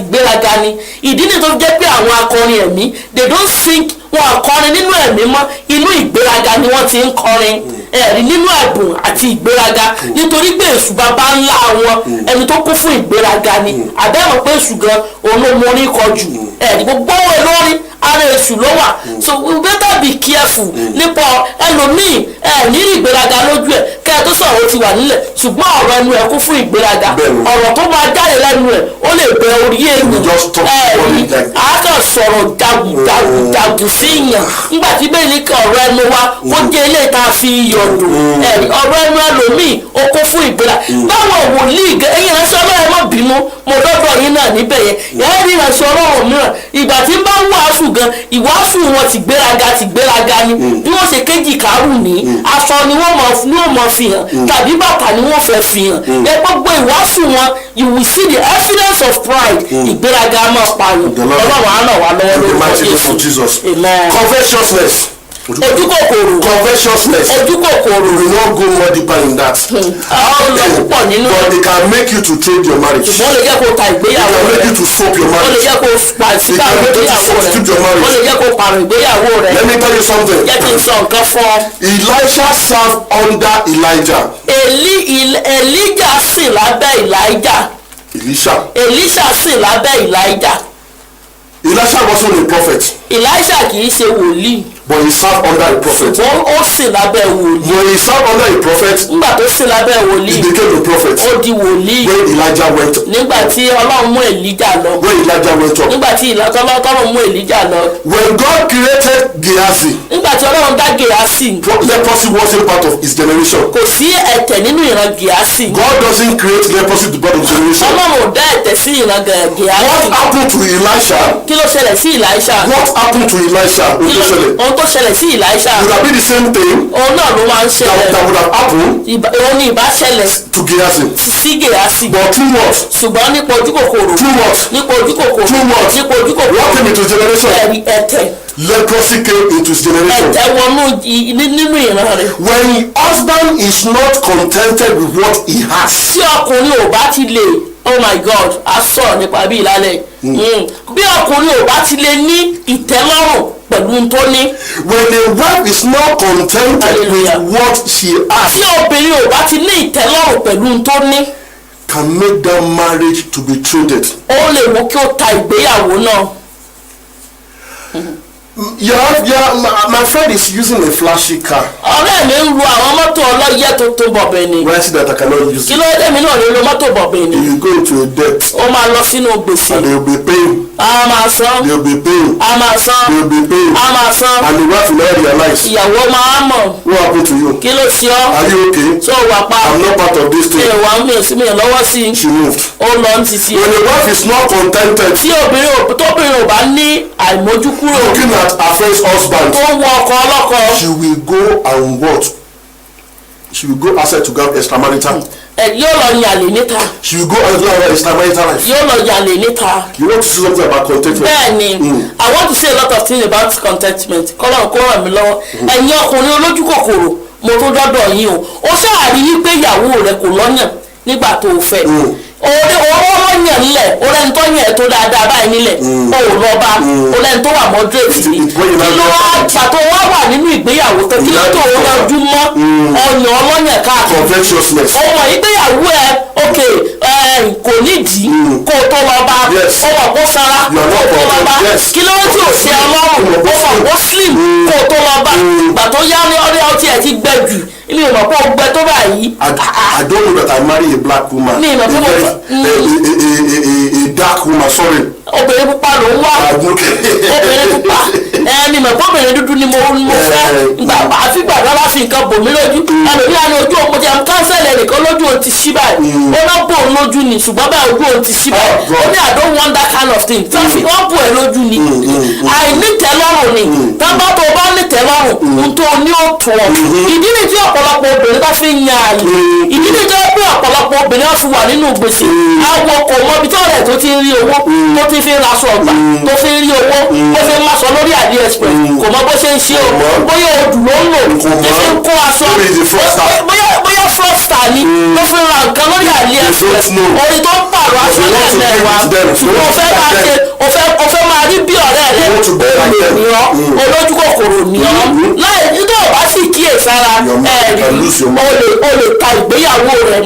gbéraga ni ìdí nìyẹn tó jẹ́ pé àwọn akọrin ẹ̀mí they don't sing wọn akọrin nínú ẹ̀mí mọ́ inú ìgbéraga ni wọ́n ti ń kọrin ẹ̀rí nínú ẹ̀bùn àti ìgbéraga nítorí pé èṣù bàbá ńlá wọn ẹni tó kún fún ìgbéraga ni àbẹ́mọ̀ pé èṣù gan òun ló mọ orin kọ jù ẹ̀rí gbogbo owó lórí ara èṣù ló wà so we better be careful nípa ẹlòmíì nírí ìgbéraga lójú ẹ̀ kẹ́ ẹ tó sọ̀rọ̀ ó ti wà nílẹ̀ ṣùgbọ́n ọ̀rọ̀ ẹnu ẹ̀ kún fún ìgbéraga ọ̀rọ̀ tó máa jáde lẹ́nu ẹ̀ ó lè bẹ orí èèyàn àákàn sọ̀rọ̀ jagun sí ìyàn nígbà tí bẹ́ẹ̀ ní kí ọ̀rọ̀ ẹnu wa ó jẹ́ ilé ìta fi yọ̀dù ọ̀rọ̀ ẹnu ẹlòmíì ó kún fún ìgbéraga báwo wòlíì ẹ̀yìn ìránṣẹ́ Ọlọ́run má bínú mo dọ́dọ̀ yín náà níbẹ̀ yẹn rí ìránṣẹ́ Ọlọ́run mìíràn ìgbà tí ń bá ń wàásù gan ìwàásù wọn ti gbéraga ni bí wọ́n ṣe kéjì kárù ní aṣọ ni wọ́n mọ̀ fi hàn tàbí bàtà ni wọ́n fẹ́ fi hàn gbogbo ìwàásù wọn you will see the evidence of pride ìgbéraga máa pààyàn Ọlọ́run á ràn wá lọ́wọ́ lórúkọ Jésù amen. Covetousness. ojúkòkòrò covetousness. ojúkòkòrò. we will not go more deeper in that. but they can make you to trade your marriage. ṣùgbọ́n ó lè jẹ́ kó ta ìgbéyàwó rẹ̀. they can make you to swap your marriage. ó lè jẹ́ kó pàṣípà ìgbéyàwó rẹ̀. ó lè jẹ́ kó pààrọ̀ ìgbéyàwó rẹ̀. let me tell you something. jẹ́ kí n sọ nǹkan fún ọ. Elisha served under Elijah. Elijah sì lábẹ́ Elijah. Elisha sì lábẹ́ Elijah. Elisha wasn't a prophet. Elisha kì í ṣe wòlíì. but he served under a prophet. ṣùgbọ́n ó sì lábẹ́ wòlíì. when he served under a prophet. nígbà tó sì lábẹ́ wòlíì. he became a prophet. ó di wòlíì. when Elijah went. nígbà tí Ọlọ́run mú Elijah lọ. when Elijah went up. nígbà tí Ọlọ́run mú Elijah lọ. when God created Gehazi. nígbà tí Ọlọ́run dá Gehazi. leprosy wasn't part of his generation. kò sí ẹ̀tẹ̀ nínú ìran Gehazi. God doesn't create leprosy to part of his generation. Ọlọ́run ò dá ẹ̀tẹ̀ sí ìran Gehazi. what happened to Elisha. kí ló ṣẹlẹ̀ sí Elisha. what happened to Elisha. ohun tó ṣẹlẹ̀ sí Elisha. would have been the same thing. òun náà ló máa ń ṣẹlẹ̀. that would have happened. òun ni ìbá ṣẹlẹ̀. to Gehazi. sí Gehazi. but through what. ṣùgbọ́n nípa ojúkòkòrò. through what. nípa ojúkòkòrò. through what. nípa ojúkòkòrò. what came into his generation. ẹ̀tẹ̀. leprosy came into his generation. ẹ̀tẹ̀ wọnú nínú ìran rẹ̀. when husband is not contented with what he has. tí ọkùnrin ò bá ti lè oh my God a sọ̀rọ̀ nípa bí ìlàlẹ̀ bí ọkùnrin ò bá ti lè ní ìtẹ́lọ́rùn pẹ̀lú tó ní. when a wife is not contented with what she has. tí obìnrin ò bá ti ní ìtẹ́lọ́rùn pẹ̀lú tó ní. can make that marriage to be traded. ó lè mú kí ó ta ìgbéyàwó náà. My friend is using a flashy car. ọ̀rẹ́ mi ń lu àwọn mọ́tò ọlọ́yẹ tó tó bọ̀bẹ̀ ni. Why is it that I cannot use it? kí ló dé mi náà lè lo mọ́tò bọ̀bẹ̀ ni. You go into a debt. ó máa lọ sínú gbèsè. And they will be paying. a máa san. They will be paying. a máa san. They will be paying. a máa san. And the wife will not realize. ìyàwó máa mọ̀. What happened to you? kí ló ṣe ọ́. Are you okay? tó wà pa. I'm not part of this thing. ìwà mi ò sí mi lọ́wọ́ sí i. She moved. ó lọ ń titi. When the wife is not contented. tí tóbìnrin ò bá ní àìmójúkúrò. Looking at her first husband. tó ń wọ ọkọ ọlọ́kọ. She will go and what? She will go outside to get extramarital. yóò lọ yàlè níta. She will go and get extramarital life. yóò lọ yàlè níta. You want to say something about contentment? bẹ́ẹ̀ni I want to say a lot of things about contentment kọ́lọ́ kó ràn mí lọ́wọ́. ẹ̀yin ọkùnrin olójú kòkòrò mo tó dọ́dọ̀ yín o ó ṣáàrí wípé ìyàwó rẹ kò lọ́yàn nígbà tó o fẹ́ owó lọ́yàn nílẹ̀ orẹ́ni tó yàn ẹ̀ tó dáadáa báyìí nílẹ̀ o ò lọ bá orẹ́ni tó wà moderate ni kí ló wá pàtó wá wà nínú ìgbéyàwó tó kí ló tó o rọjú mọ́ ọyàn ọlọ́yàn káàkiri ọmọ ìgbéyàwó ẹ ok kò nídìí kó o tó lọ bá ọmọ kó sara kó o tó lọ bá kí ló tí o ṣe ọlọ́run ọmọ kó slim kó o tó lọ bá gbà tó yá ní ọdẹ ọtí ẹ ti gbẹ jù ilé ìmọ̀ pọ̀ gbẹ tó báyìí. I don't know that I marry a black woman. ní ìmọ̀ pọ̀ a dark woman, sorry. obìnrin pupa ló ń wá obìnrin pupa ẹni mọ̀ pọ́bìnrin dúdú ni mo fẹ́ àfi gbàgbọ́ bá fi nǹkan bò mí lójú ẹlòmí àná ojú òun ti kánsẹ́lì ẹnìkan lójú òun ti ṣí báyìí ó náà bò òun lójú ni ṣùgbọ́n báyìí ojú òun ti ṣí báyìí ó ní I don't want that kind of thing tí wọ́n bò ẹ́ lójú ni àìnítẹ́lọ́rùn ni tábà tó bá nítẹ́lọ́rùn n tó ní òtún ọ ìdí ni tí ọ̀pọ̀lọpọ̀ obìnrin bá fi ń yan àlè ìdí ni tí ọ̀pọ̀lọpọ̀ obìnrin fi wà nínú gbèsè àwọn kò mọ ibi tí ọ̀rẹ́ tó ti ń rí owó tó ti fi ń raṣọ ọgbà tó fi ń rí owó tó fi ń máṣọ lórí AliExpress kò mọ bó ṣe ń ṣe o bóyá odù ló ń lò tó fi ń kó aṣọ bóyá fraudster ni tó fi ń ra nǹkan lórí AliExpress orí tó ń pààrọ̀ aṣọ lẹ́ẹ̀mẹ́ wa ṣùgbọ́n o fẹ́ máa rí bí ọ̀rẹ́ rẹ olè ní ọ olójú kòkòrò ní ọ láì nítorí ọba sì kíyèsára o lè ta ìgbéyàwó rẹ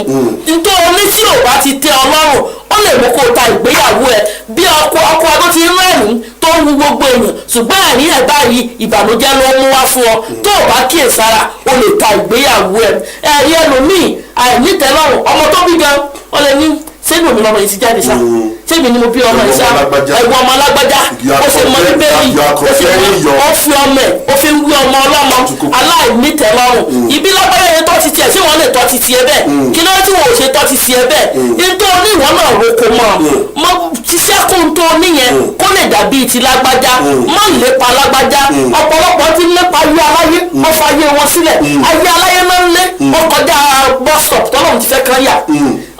nítorí oní tí ò bá ti tẹ Ọlọ́run ó lè mú kó ta ìgbéyàwó ẹ bí ọkọ tó ti ń rẹ́rìn tó ń wu gbogbo èèyàn ṣùgbọ́n ẹ̀rín ẹ̀ báyìí ìbànújẹ́ ló ń mú wá fún ọ tó o bá kíyèsára o lè ta ìgbéyàwó ẹ ẹ̀rí ẹlòmíì àìnítẹ́lọ́rùn ọmọ tó bí gan ọ lè ní sẹ́ni òmìnira ọmọ yìí ti jáde sá sẹ́mi ni mo bí ọmọ yìí sá ẹ̀gbọ́n ọmọ alágbájá ó ṣe mọ ní bẹ́ẹ̀ni ó fi ọmọ ẹ̀ ó fi ń wí ọmọ ọlọ́mọ aláìnítẹ́lọ́rùn ibi lágbára yẹn tọ́ ti tiẹ̀ tí wọ́n lè tọ́ ti tiẹ̀ bẹ́ẹ̀ kí ló tí wọ́n ò ṣe tọ́ ti tiẹ̀ bẹ́ẹ̀ nítorí ìwọ náà roko mọ́ ṣiṣẹ́kùn tó níyẹn kó lè dàbí ti lágbájá má lépa lágbájá ọ̀pọ̀lọpọ̀ ti lépa ayé aláyé ó fa ayé wọn sílẹ̀ ayé aláyé máa ń lé ó kọjá bus stop tọ́lọ́run ti fẹ́ kán yà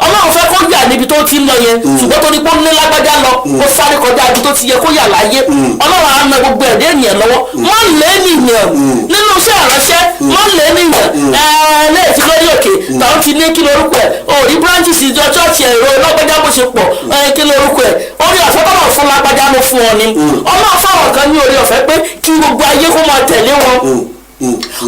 Ọlọ́run fẹ́ kó yà níbi tó ti ń lọ yẹn ṣùgbọ́n tó ní kó lé lágbájá lọ ó sáré kọjá ibi tó ti yẹ kó yà láyé Ọlọ́run á mẹ gbogbo ẹ̀dẹ́ ènìyàn lọ́wọ́ má lé nìyẹn nínú iṣẹ́ ìránṣẹ́ má lé nìyẹn lẹ́ẹ̀tì lórí òkè tàwọn ti ní kí lórúkọ ẹ̀ òrí branches ìjọ chọ́ọ̀chì ẹ̀rọ lágbájá bó ṣe pọ̀ kí lórúkọ ẹ̀ orí ọ̀fẹ́ tọ́lọ̀ fún lágbájá ló fún ọ ni Ọlọ́run fáwọn kan ní orí ọ̀fẹ́ pé kí gbogbo ayé kó máa tẹ̀lé wọn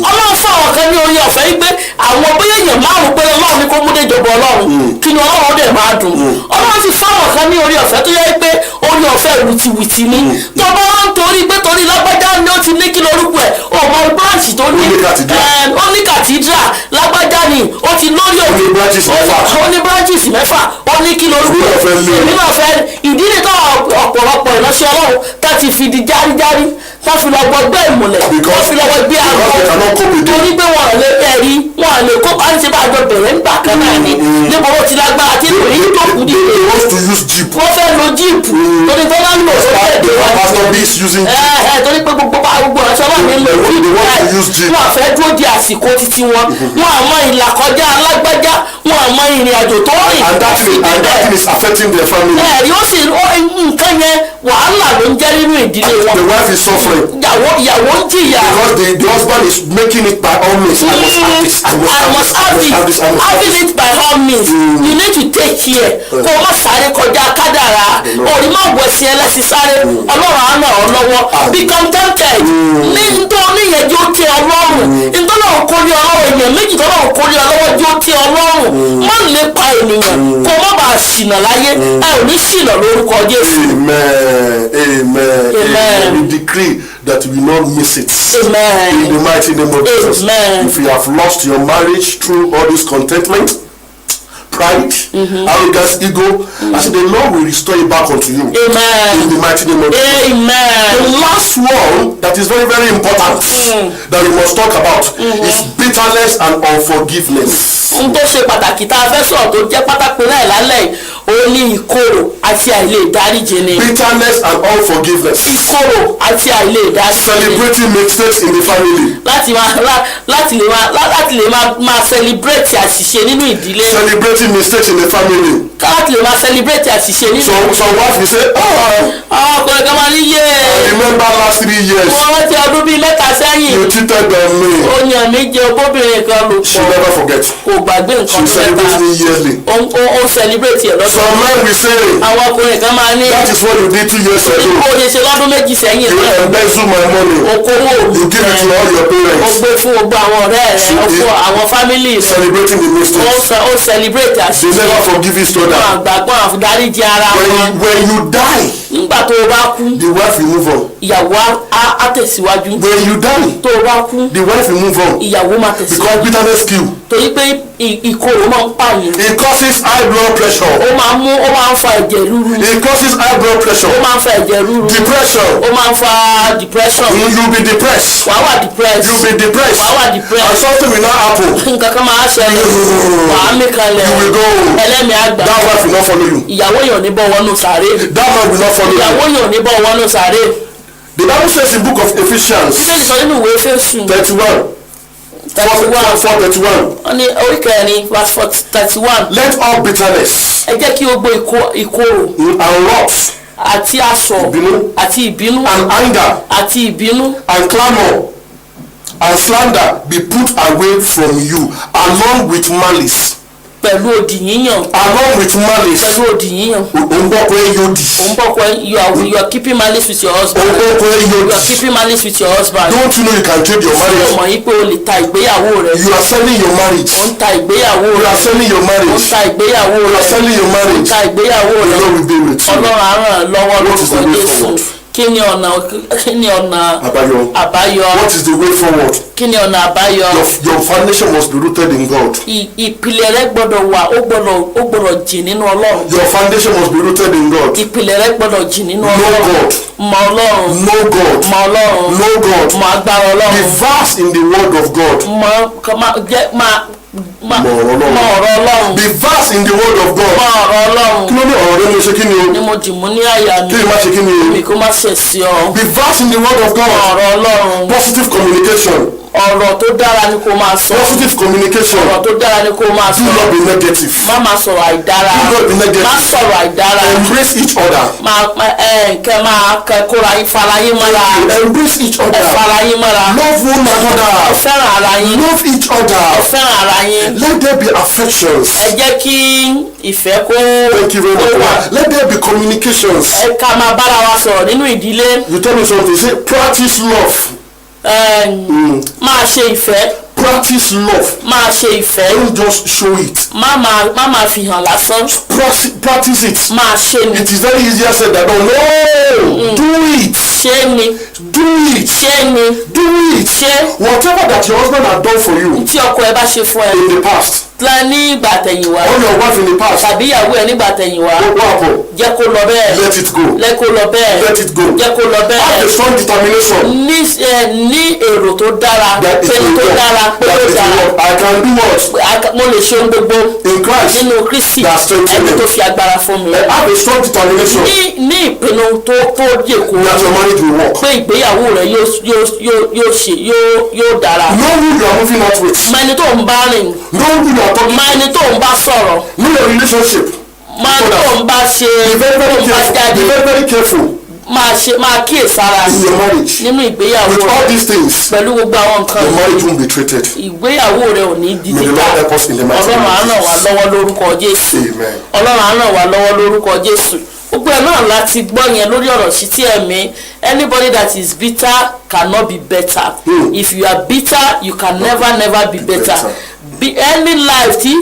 Ọlọ́run fún àwọn kan ní orí ọ̀fẹ́ yìí pé àwọn bóyá èèyàn márùn pé Ọlọ́run ní kó múdé ìjọba Ọlọ́run kí ni Ọlọ́run dẹ̀ máa dùn Ọlọ́run sì fún àwọn kan ní orí ọ̀fẹ́ tó yẹ pé orí ọ̀fẹ́ wìtìwìtì ni tó bá wọn torí pé torí lágbájá ni ó ti ní kí lórúkọ ẹ̀ ọmọ branch tó ní ó ní cathedral lágbájá ni ó ti lórí òkè ó ní branches mẹ́fà ó ní kí lórúkọ ẹ̀ èmi náà fẹ́ ìdí ni tó ọ̀pọ̀lọpọ̀ ìránṣẹ́ Ọlọ́run tá ti fi di járíjárí tá fi lọ gbọgbẹ́ ìmùlẹ̀ tá fi lọ gbé àgọ́ torí pé wọn lè ẹ̀rí wọn lè kó bá ń ṣe bá àjọ bẹ̀rẹ̀ nígbà kan náà ni níbo ó ti lágbára tí lórí tó kù ní ìlú wọ́n fẹ́ lo jíìpù torí tó máa ń lò sókè èdè wọn torí pé gbogbo ọ̀rẹ́sọ wà ní lò jíìpù wọn fẹ́ dúró di àsìkò títí wọn àmọ́ ìlà kọjá alágbájá wọn àmọ́ ìrìn àjò tó rìn ẹ̀rí ó sì nǹkan yẹn wàhálà ló ń jẹ́ nínú ìdílé wọn. The wife is suffering. ìyàwó ń jìyà. Because the husband is making it by all means. I must have this. Having it by all means. You need to take care. Kó o má sáré kọjá kádàrá. Òní má wọ sí ẹlẹ́sìn sáré. Ọlọ́run á ràn ọ́ lọ́wọ́. Be contented. Ní nítorí níyẹn jó tẹ Ọlọ́run. Nítorí òun kò ní Ọlọ́run èèyàn méjì tó lọ́wọ́ kórè ọlọ́wọ́ jó tí ọlọ́run má lè pa ènìyàn kó má bàa ṣìnà láyé ẹ ò ní ṣìnà lórúkọ Jésù. Amen. We decree that we will not miss it. Amen. In the mighty name of Jesus. Amen. If you have lost your marriage through all this contentment, pride, arrogance, ego, I said the Lord will restore it back unto you. Amen. In the mighty name of Jesus. Amen. The last one that is very, very important that we must talk about is bitterness and unforgiveness. Ohun tó ṣe pàtàkì tá a fẹ́ sọ̀rọ̀ tó jẹ́ pátákó náà lálẹ́ òun ni ìkorò àti àìlè ìdáríjì ni. Bitterness and unforgiveness. Ìkorò àti àìlè ìdáríjì ni. Celebrating mistakes in the family. láti lè máa celebrate àṣìṣe nínú ìdílé. Celebrating mistakes in the family. láti lè máa celebrate àṣìṣe nínú ìdílé. So wife will say, ọkùnrin kan máa ní yé. I remember last 3 years. mo rántí ọdún bíi mẹ́ta sẹ́yìn. You cheated on me. ó yàn mí jẹ obìnrin kan lò pọ̀. She never forget. kò gbàgbé nǹkan She celebrates me yearly. ó celebrate ẹ̀ lọ́sọ̀ọ́. Some men will say, àwọn ọkùnrin kan máa ní. that is what you did 2 years ago. kó o lè ṣe lọ́dún méjì sẹ́yìn. You embezzle my money. okòwò You give it to all your ó parents. gbé fún gbogbo àwọn ọ̀rẹ́ rẹ̀ ó fún àwọn family rẹ̀. Celebrating the mistakes. ó celebrate They àṣìṣe. never forgive each wọn other. àgbàgbọ́n àfidáríjì ara wọn. When you die, nígbà tó o bá kú the wife will move on. ìyàwó á tẹ̀síwájú. When you die, tó o bá kú the wife will move on. ìyàwó máa Because tẹ̀síwájú. bitterness kill. torí pé ìkorò máa ń pààyàn. It causes high blood pressure. ó máa ń fa ẹ̀jẹ̀ ríru. It causes high blood pressure. ó máa ń fa ẹ̀jẹ̀ ríru. Depression. ó máa ń fa depression. You'll be depressed. wàá wà depressed. You'll be depressed. wàá wà depressed. And something will not happen. nǹkan kan máa ṣẹlẹ̀. wàá mí kanlẹ̀. You will go. ẹlẹ́mìí àgbà. That wife will not follow you. ìyàwó yàn ní bọ́ wọnú sàárè. That man will not follow ìyàwó you. yàn ní bọ́ wọnú sàárè. The Bible says in book of Ephesians bíbélì sọ nínú ìwé Éfésù 31. 4:31. wọ́n ní orí kẹrin verse 31. Let all bitterness ẹ jẹ́ kí gbogbo ìkorò and wrath àti asọ̀ ìbínú àti ìbínú and anger àti ìbínú and clamor and slander be put away from you along with malice. pẹ̀lú òdì yíyàn. Along with malice. pẹ̀lú òdì yíyàn. Òǹbọ̀kọ̀ eyodi. òǹbọ̀kọ̀ you are keeping malice with your husband. Òǹbọ̀kọ̀ eyodi. you are keeping malice with your husband. Don't you know you can trade your marriage? ṣé o mọ̀ yí pé o lè ta ìgbéyàwó rẹ. You are selling your marriage. o ń ta ìgbéyàwó You rẹ. are selling your o ń marriage. ta ìgbéyàwó You rẹ. are selling your o ń marriage. ta ìgbéyàwó The rẹ. Lord will be with you. Ọlọ́run á ràn ẹ́ lọ́wọ́ What is the lórúkọ way Jésù. forward? kí ni ọ̀nà àbáyọ. What is the way forward? kí ni ọ̀nà àbáyọ. Your foundation must be rooted in God. ìpìlẹ̀ rẹ gbọ́dọ̀ wà ó gbọ́dọ̀ jìn nínú Ọlọ́run. Your foundation must be rooted in God. ìpìlẹ̀ rẹ gbọ́dọ̀ jìn nínú Know Ọlọ́run. God. mọ Ọlọ́run. Know God. mọ Ọlọ́run. Know God. mọ agbára Be Ọlọ́run. vast in the word of God. mọ ọ̀rọ̀ Ọlọ́run. Be vast in the word of God. mọ ọ̀rọ̀ Ọlọ́run. Kí ló ní ọ̀rọ̀ rẹ ní o ṣe kí ni o? ni mo dì mú ní àyà mi. Kí ni má ṣe kí ni o? mi kó má ṣe sí ọ. Be vast in the word of mọ God. ọ̀rọ̀ Ọlọ́run. Positive communication. ọ̀rọ̀ tó dára ni kó máa sọ. Positive communication. ọ̀rọ̀ tó dára ni kó máa Do sọ. not be negative. má máa sọ̀rọ̀ àìdára. Do not be negative. má sọ̀rọ̀ àìdára. Embrace each other. kẹ́ kóra yín fara yín mọ́ra. Embrace each ẹ other. fara yín mọ́ra. Love one ẹ another. fẹ́ràn ara yín. Love each ẹ other. fẹ́ràn ara yín. Let there be affections. ẹ jẹ́ kí ìfẹ́ kó Thank you very wà. much. Let there be communications. ẹ ká máa bára wa sọ̀rọ̀ nínú ìdílé. You tell me something. Say practice love. máa ṣe ìfẹ́. Practice love. máa ṣe ìfẹ́. Don't just show it. má máa fi hàn lásán. Practice it. máa ṣe ni. It is very easier said than done. No. Do it. ṣe ni. Do it. ṣe ni. Do it. ṣe. Whatever that your husband had done for you tí ọkọ ẹ bá ṣe fún ẹ. in the past. ní ìgbà àtẹ̀yìnwá. Or your wife in the past. tàbí ìyàwó ẹ nígbà àtẹ̀yìnwá. What happened? jẹ́ kó lọ bẹ́ẹ̀. Let it go. jẹ́ kó lọ bẹ́ẹ̀. Let it go. jẹ́ kó lọ Have bẹ́ẹ̀. a strong determination. ní èrò tó dára. That it pẹ̀lú will tó work. dára pé That tó it will dára. work. I can do what? mo lè ṣe ohun gbogbo. In Christ. nínú Kristi That strengthens ẹni me. tó fi agbára fún mi. Have a strong determination ní ìpinnu tó yè kó. that your marriage will work. pé ìgbéyàwó rẹ yóò dára. Know who you are moving out with. mọ ẹni tó ń bá rìn. Know who you are talking mọ to. ẹni tó ń bá sọ̀rọ̀. Know your relationship. máa tó ń bá ṣe Be very, tó very ń bá careful. jáde. Be very, very careful máa kíyèsára in your marriage. nínú ìgbéyàwó With all rẹ these things, pẹ̀lú gbogbo àwọn nǹkan your marriage won't be treated. ìgbéyàwó rẹ ò ní di May the títà. Lord help us in the mighty Ọlọ́run á name ràn of wá Jesus. lọ́wọ́ lórúkọ Jésù. Amen. Ọlọ́run á ràn wá lọ́wọ́ lórúkọ Jésù. gbogbo ẹ̀ náà láti gbọ́ yẹn lórí ọ̀rọ̀ sí tí ẹ̀mí anybody that is bitter cannot be better. If you are bitter you can never be better. Any life tí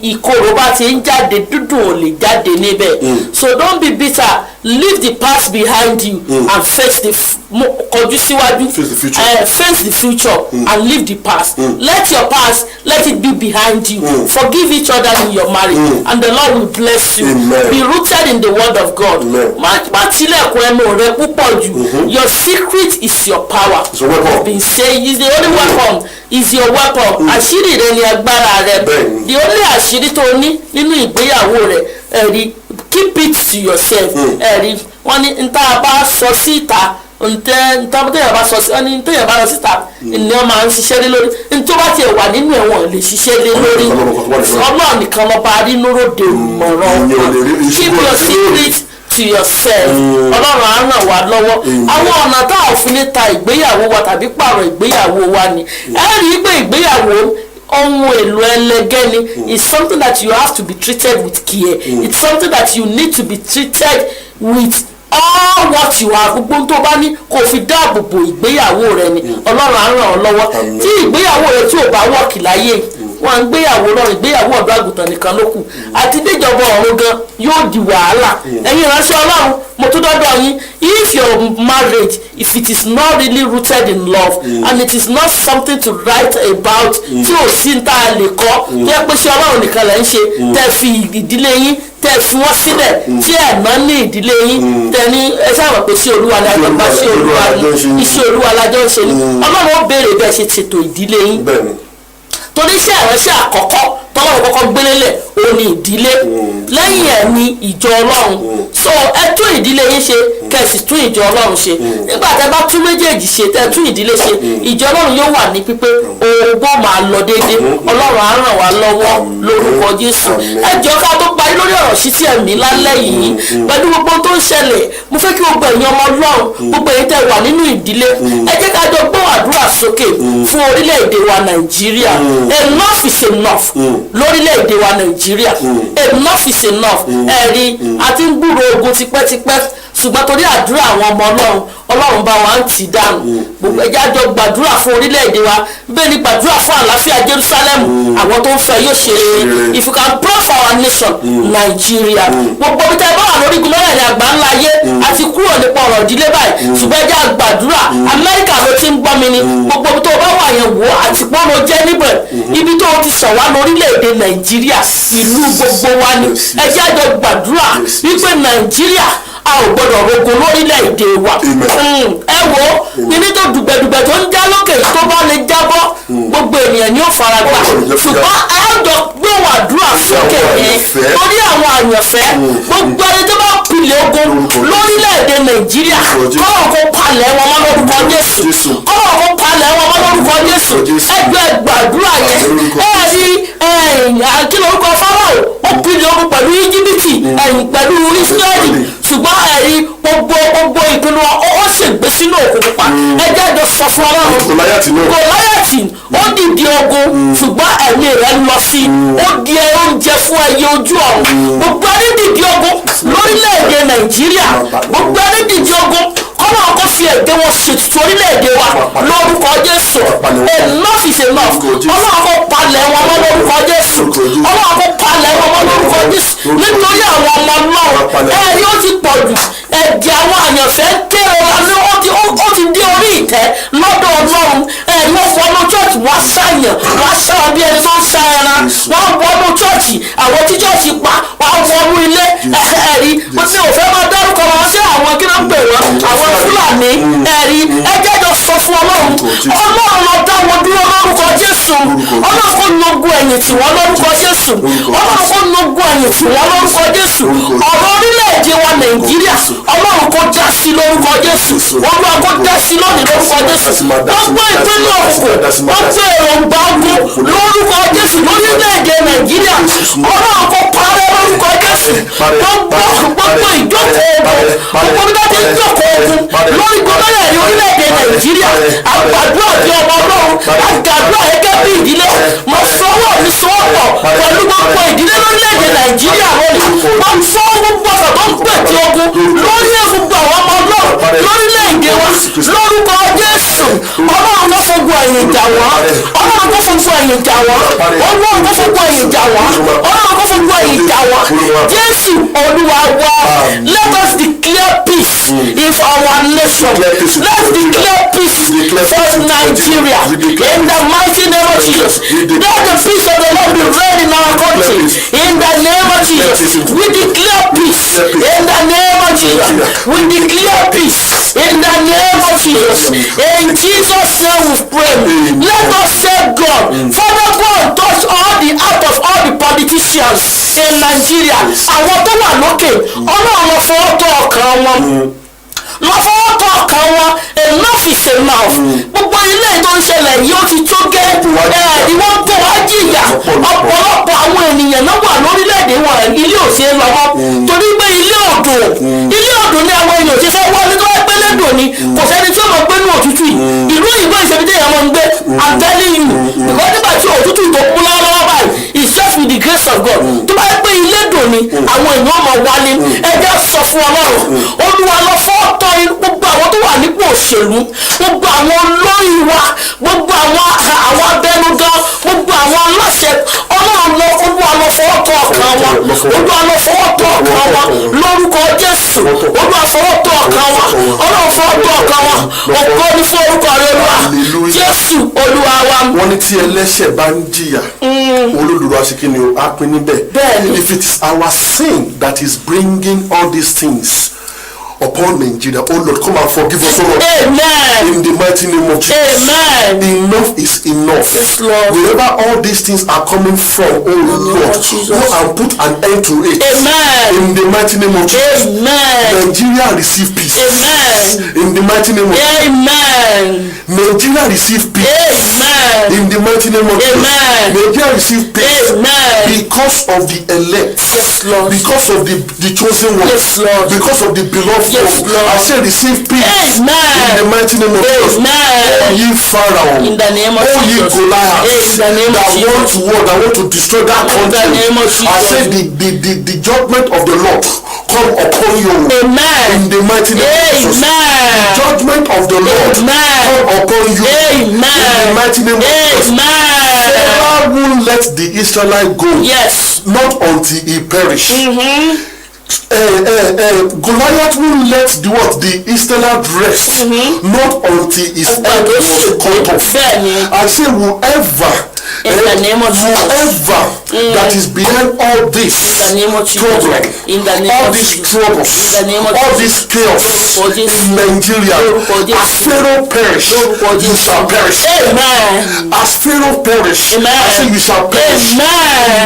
ìkorò bá ti ń jáde dúdùn ò lè jáde níbẹ̀. So don't be bitter, leave the past behind you and face the kọjú síwájú, face the future and leave the past. Let your past, let it be behind you. Forgive each other in your marriage and the Lord will bless you. Be rooted in the word of God. Má tilẹ̀kùn ẹnu rẹ púpọ̀ jù. Your secret is your power. I've been saying is the only weapon, is your weapon. Àṣírí rẹ ni agbára rẹ. The only àṣírí tó ní nínú ìgbéyàwó rẹ ẹ̀rí, keep it to yourself. Ẹ̀rí wọ́n ní ntá bá sọ síta ntẹ́yà bá sọ sí ọ́ni ntẹ́yà bá lọ síta ni wọ́n máa ń ṣiṣẹ́ lé lórí ntọ́ bá tiẹ̀ wà nínú ẹ̀wọ̀n lè ṣiṣẹ́ lé lórí ọlọ́run nìkan lọ́ba arínúròde mọ̀ràn. Keep your secret to yourself. Ọlọ́run á ràn wá lọ́wọ́. Àwọn ọ̀nà tá a fi ní ta ìgbéyàwó wa tàbí pààrọ̀ ìgbéyàwó wa ni ẹ rí i pé ìgbéyàwó ohun èlò ẹlẹgẹ́ ni. It's something that you have to be treated with care. It's something that you need to be treated with all what you have. Gbogbo tó bá ní kó fi dáàbò bo ìgbéyàwó rẹ ni Ọlọ́run á ràn ọ́ lọ́wọ́. Tí ìgbéyàwó rẹ tí ò bá wọ́ọ̀kì láyé wọn ń gbéyàwó lọ́rùn ìgbéyàwó ọ̀dọ́ àgùntàn nìkan ló kù àti déjọba ọ̀run gan yóò di wàhálà. Ẹ̀yin ìránṣẹ́ Ọlọ́run mo tún dọ́dọ̀ yín, if your marriage, if it is not really rooted in love and it is not something to write about, tí ò sí ní tá a lè kọ́ tó yẹ pé ṣé Ọlọ́run nìkan lẹ́ ń ṣe tẹ́ fi ìdílé yín tẹ́ fi wọ́n sílẹ̀ tí ẹ̀ náà ní ìdílé yín tẹ́ ní ẹ sábà pé sí Olúwa la gbàgbá sí Olúwa ni iṣẹ́ Olúwa la jọ ń ṣe ni Ọlọ́run ó béèrè bẹ́ẹ̀ ṣe ṣètò ìdílé yín. Torí iṣẹ́ ìránṣẹ́ àkọ́kọ́ tọ́lọ́run kọ́kọ́ gbélélẹ̀ òun ni ìdílé, lẹ́yìn ẹ̀ ni ìjọ Ọlọ́run. So ẹ tún ìdílé yín ṣe kẹ̀sì tún ìjọ Ọlọ́run ṣe. Nígbà tẹ́ bá tún méjèèjì ṣe tẹ́ tún ìdílé ṣe ìjọ Ọlọ́run yóò wà ní pípé ogbó máa lọ déédéé. Ọlọ́run á ràn wá lọ́wọ́ lórúkọ Jésù. Ẹ jọ ká tó parí lórí ọ̀rọ̀ sí ti ẹ̀mí lálẹ́ yìí pẹ̀lú gbogbo tó ń ṣẹlẹ̀ mo fẹ́ kí gbogbo ẹ̀yin ọmọ Ọlọ́run gbogbo ẹ̀yin tẹ́ wà nínú ìdílé ẹ jẹ́ ká jọ gbọ́ àdúrà sókè fún orílẹ̀-èdè wa Nàìjíríà. Enough is enough lórílẹ̀-èdè wa Nàìjíríà. Enough is enough. Ẹ̀rí àti ń gbúrò ogun tipẹ́tipẹ́ ṣùgbọ́n torí àdúrà àwọn ọmọ Ọlọ́run bá wa ń tì dànù. Gbogbo ẹja jọ gbàdúrà fún orílẹ̀-èdè wa bẹ́ẹ̀ ni gbàdúrà fún àlàáfíà Jerusalem àwọn tó ń fẹ́ yóò ṣe rere. If you can pray for our nation Nigeria. Gbogbo bí tẹ́ bá wà lórí igun mẹ́rẹ̀ẹ̀rin àgbà ńlá ayé àti kúrò nípa ọ̀rọ̀ ìdílé báyìí ṣùgbọ́n ẹja gbàdúrà Amẹ́ríkà ló ti ń gbọ́ mi ni gbogbo bí tó bá wà yẹn wò àti pọ́nrọ jẹ́ níbẹ̀ ibi tó ti sọ̀ wá lórílẹ̀-èdè Nàìjíríà ìlú gbogbo wa ni ẹja jọ gbàdúrà wípé Nàìjíríà a ò gbọdọ̀ rogun lórílẹ̀-èdè wa. Ẹ wo kíní tó dùgbẹ̀dùgbẹ̀ tó ń já lókè tó bá lè jábọ́ gbogbo ènìyàn ni ó fara gbà ṣùgbọ́n ẹ jọ gbé wàdúrà sókè yẹn torí àwọn àyànfẹ́ gbogbo ẹni tó bá pilẹ̀ ogun lórílẹ̀-èdè Nàìjíríà kọ́ọ̀ kó palẹ̀ wọn mọ́ lórúkọ Jésù kọ́ọ̀ kó palẹ̀ wọn mọ́ lórúkọ Jésù ẹgbẹ́ gbàdúrà yẹn ẹ rí kí lórúkọ Fáráò ó pilẹ̀ ogun pẹ̀lú Íjíbítì pẹ̀lú Ísírẹ́lì ṣùgbọ́n ẹ̀rí gbogbo ìpinnu ó sì gbé sínú òkun pupa ẹjẹ́ ìjọ sọ fún Ọlọ́run Gòláyàtì ó dìde ogun ṣùgbọ́n ẹ̀mí rẹ̀ lọ sí ó di oúnjẹ fún ẹyẹ ojú ọ̀run gbogbo ẹni dìde ogun lórílẹ̀‐èdè Nàìjíríà gbogbo ẹni dìde ogun kọ́nà kó fi ẹ̀gbẹ́ wọn ṣètùtù orílẹ̀‐èdè wa lórúkọ Jésù enough is enough Ọlọ́run kó palẹ̀ wọn mọ́ lórúkọ Jésù Ọlọ́run kó palẹ̀ wọn mọ́ lórúkọ Jésù nítorí àwọn ọmọ náà ẹ̀rí ó ti pọ̀ jù ẹ̀jẹ̀ àwọn àyànfẹ́ kéré wa ní ó ti dé orí ìtẹ́ lọ́dọ̀ Ọlọ́run ẹ̀rí ó wọnú church wá ṣàyàn wá ṣàwọn bí ẹni tó ń ṣa ẹran wọ́n wọnú church àwọn tí church pa wọ́n wọnú ilé ẹ̀rí mo ti ò fẹ́ máa dárúkọ wọn sí àwọn kí wọ́n pè wọ́n àwọn Fúlàní ẹ̀rí ẹjẹ́ jọ sọ fún Ọlọ́run lọ dá wọn dúró lórúkọ Jésù Ọlọ́run kò nogun ẹ̀yìn tì wọ́n lórúkọ Jésù Ọlọ́run kò nogun ẹ̀yìn tì wọ́n lórúkọ Jésù ọ̀rọ̀ orílẹ̀-èdè wa Nàìjíríà Ọlọ́run kò dá sí lórúkọ Jésù Olúwa kò dá sí lónìí lórúkọ Jésù gbogbo ìpínlẹ̀ òkùnkùn gbogbo èròǹgbà ogun lórúkọ Jésù lórílẹ̀-èdè Nàìjíríà Ọlọ́run kò parẹ́ lórúkọ Jésù gbogbo ìjókòó ogun gbogbo bí wọ́n ti ń jókòó ogun lórí gbọ́dọ̀ ní orílẹ̀-èdè Nàìjíríà àgbàdúrà bí ọmọ Ọlọ́run àgbàdúrà gẹ́gẹ́ bí ìdílé mo fọwọ́ mi sọ́wọ́ pẹ̀lú gbogbo ìdílé lórílẹ̀-èdè Nàìjíríà lónìí mo fọ́ gbogbo ọ̀sán tó ń pè tí ogun lórí gbogbo àwọn ọmọ ọlọ́run lórílẹ̀-èdè wa lórúkọ Jésù. Ọlọ́run tó fogun ẹ̀yìn jà wọ́n, ọlọ́run tó fogun ẹ̀yìn jà wọ́n, ọlọ́run tó fogun ẹ̀yìn jà wọ́n, ọlọ́run tó fogun ẹ̀yìn jà wọ́n. Jésù Olúwa wa, let us declare peace in our nation. Let's declare peace for Nigeria in the mighty name of Jesus. Let the peace of the Lord be reign in our country in the name of Jesus. We declare peace in the name of Jesus. We declare peace in the name of Jesus. In Jesus' name we pray. Let us say God, Father God, touch all the heart of all the politicians in Nigeria. Àwọn tó wà lókè, Ọlọ́run lọ fọwọ́ tọ́ ọkàn wọn. Lọ fọwọ́ tọ́ ọkàn wọn. Enough is enough. Gbogbo ilé tó ń ṣẹlẹ̀ yìí ó ti tó gẹ́. Ìwọ́n tó wá jìyà. Ọ̀pọ̀lọpọ̀ àwọn ènìyàn náà wà lórílẹ̀‐èdè wọn ilé ò ṣe é lọ́wọ́. Torí pé ilé òdò ni àwọn èèyàn ti fẹ́ wọlé tó wá pé lẹ́dọ̀ ni kò sẹ́ni tí ó mọ̀ pé ní òtútù yìí. Ìlú òyìnbó ìṣẹ́bídé yẹn wọ́n ń gbé. I'm telling you. Because nígbà tí òtútù tó kú lọ́wọ́ báyìí it's just with the grace of God. Tó bá pé ilé dò ni àwọn èèyàn máa wálé. Ẹ jẹ́ sọ fún Ọlọ́run. Olúwa lọ fọ́ tọ́ gbogbo àwọn tó wà nípò òṣèlú, gbogbo àwọn olórí wa, gbogbo àwọn abẹnugan, gbogbo àwọn aláṣẹ. Ọlọ́run lọ Olúwa lọ fọwọ́ tọ́ ọkàn wọn. Olúwa lọ fọwọ́ tọ́ ọkàn wọn lórúkọ Jésù. Olúwa fọwọ́ tọ́ ọkàn wọn. Ọlọ́run fọwọ́ tọ́ ọkàn wọn. Ògo ni fún orúkọ rẹ̀ Olúwa. Jésù Olúwa wa. Wọ́n ní tí ẹlẹ́ṣẹ̀ bá ń jìyà, olódodo aṣèkínni o á pín níbẹ̀. If it is our sin that is bringing all these things upon Nigeria, oh Lord, come and forgive us, oh Lord. Amen. In the mighty name of Jesus. Amen. Enough is enough. Yes, Lord. Wherever all these things are coming from, oh Lord, go and put an end to it. Amen. In the mighty name of Jesus. Amen. Nigeria receive peace. Amen. In the mighty name of Jesus. Amen. Nigeria receive peace. Amen. In the mighty name of Jesus. Amen. Nigeria receive peace. Amen. Because of the elect. Yes, Lord. Because of the chosen ones. Yes, Lord. Because of the beloved. Yes, Lord. I say receive peace. Amen. In the mighty name of Jesus. Amen. Oh ye Pharaoh. In the name of oh Jesus. ye Goliath. In the name of Jesus. That want to destroy that country. In the name of Jesus. I say the judgment of the Lord come upon you. Amen. In the mighty name of Jesus. Amen. The judgment of the Lord come upon you. Amen. In the mighty name of Jesus. Amen. Pharaoh won't let the Israelite go. Yes. Not until he perish. Goliath will let the Israelite rest, not until his head was cut off. I say whoever in the name of whoever that is behind all this problem, all these troubles, all this chaos in Nigeria, as Pharaoh perish, you shall perish. Amen. As Pharaoh perish, I say you shall perish. In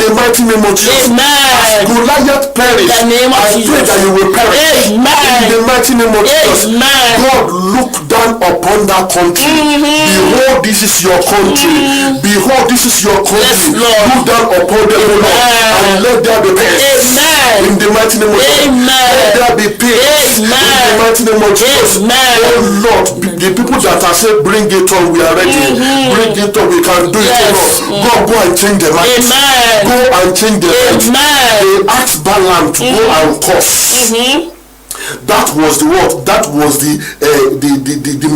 the mighty name of Jesus. As Goliath perish, I pray that you will perish. In the mighty name of Jesus. God, look down upon that country. Behold, this is your country. Behold, this is your country. Look down upon them, O Lord, and let there be peace. In the mighty name of Jesus. Let there be peace. In the mighty name of Jesus. Oh Lord, the people that are saying, bring it on, we are ready. Bring it on, we can do it, O Lord. Go and change the lives. Go and change the lives. They asked Balaam to go and curse. That was the word. That was the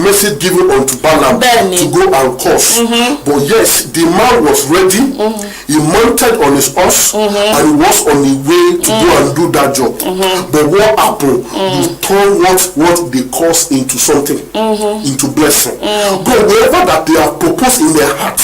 message given unto Balaam to go and curse. But yes, the man was ready. He mounted on his horse and he was on the way to go and do that job. But what happened? You turn what they curse into something, into blessing. But wherever that they have proposed in their heart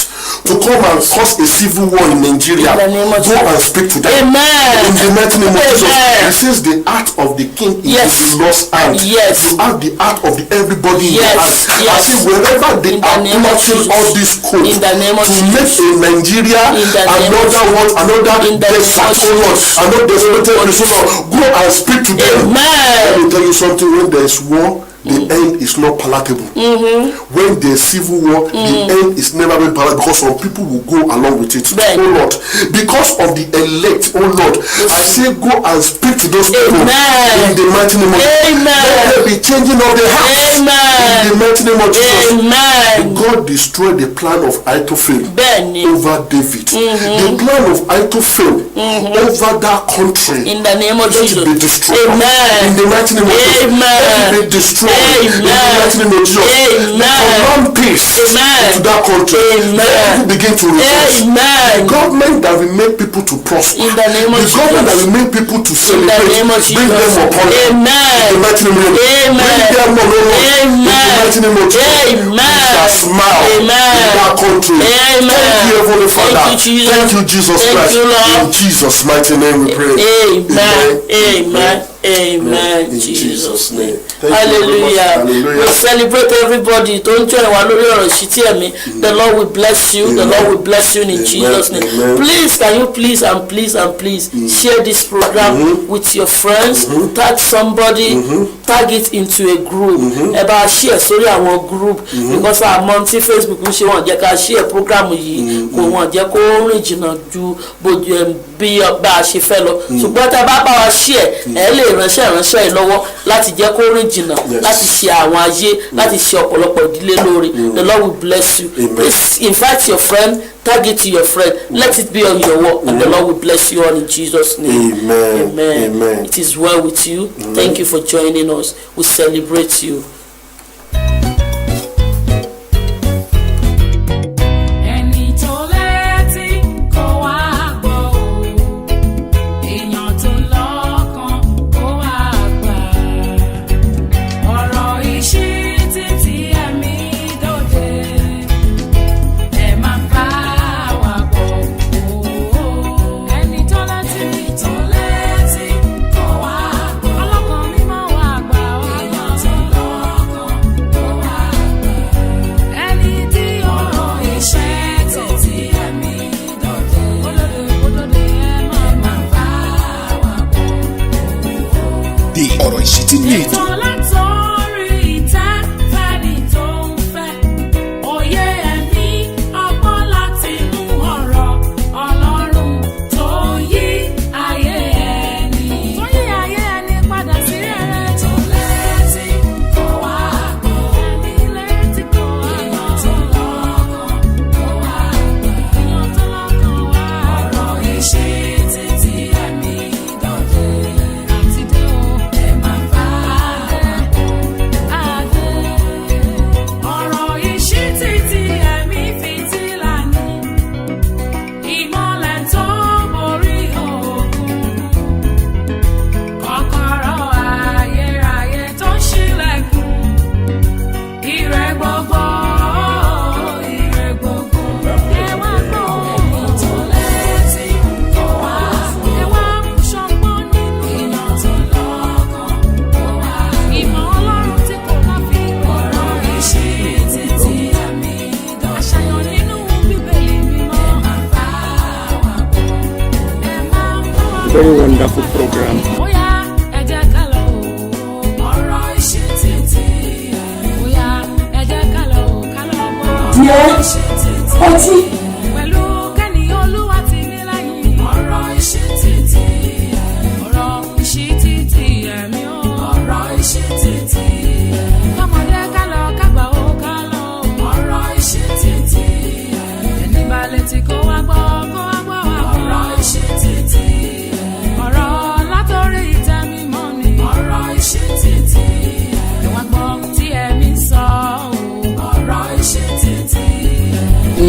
to come and cause a civil war in Nigeria, go and speak to them. In the mighty name of Jesus. It says the heart of the king is in the Lord's hand. You have the heart of everybody in the hand. I say wherever they are plotting all this code to make a Nigeria another desert, another desolated place, go and speak to them. Let me tell you something, when there is war, the end is not palatable. When there's civil war, the end is never been palatable because some people will go along with it. Oh Lord, because of the elect, oh Lord, I say go and speak to those people in the mighty name of Jesus. Let there be changing of the hearts in the mighty name of Jesus. God destroyed the plan of Ahithophel over David. The plan of Ahithophel over that country, in the name of Jesus, let it be destroyed. In the mighty name of Jesus, let it be destroyed. In the mighty name of Jesus, command peace to that country. Let people begin to rejoice. The government that will make people to prosper, in the name of the government that will make people to celebrate, bring them upon them. In the mighty name of Jesus, bring them upon them. In the mighty name of Jesus, that smile in that country. Thank you, Heavenly Father. Thank you, Jesus Christ. In Jesus' mighty name we pray. Amen. In Jesus' name. Hallelujah. We celebrate everybody. Don't join the Lord will bless you. The Lord will bless you in Jesus' name. Please, can you please share this program with your friends. Tag somebody. Tag it into a group. About share sorry our group because our monthly Facebook we share program bí ọba ṣe fẹ́ lọ ṣùgbọ́n tá a bá bá wa share ẹ lè ránṣẹ́ lọ́wọ́ láti jẹ́ kó rìn jìnnà láti ṣe àwọn ayé láti ṣe ọ̀pọ̀lọpọ̀ ìdílé lóore. The Lord will bless you. Please invite your friend, tag it to your friend, let it be on your wall, and the Lord will bless you all in Jesus' name. Amen. It is well with you. Thank you for joining us. We celebrate you. ọ̀rọ̀ ìṣítí ní ètò. Very wonderful program.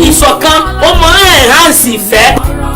Ìṣọ̀kan ó mọ ẹ̀hánsì ìfẹ́.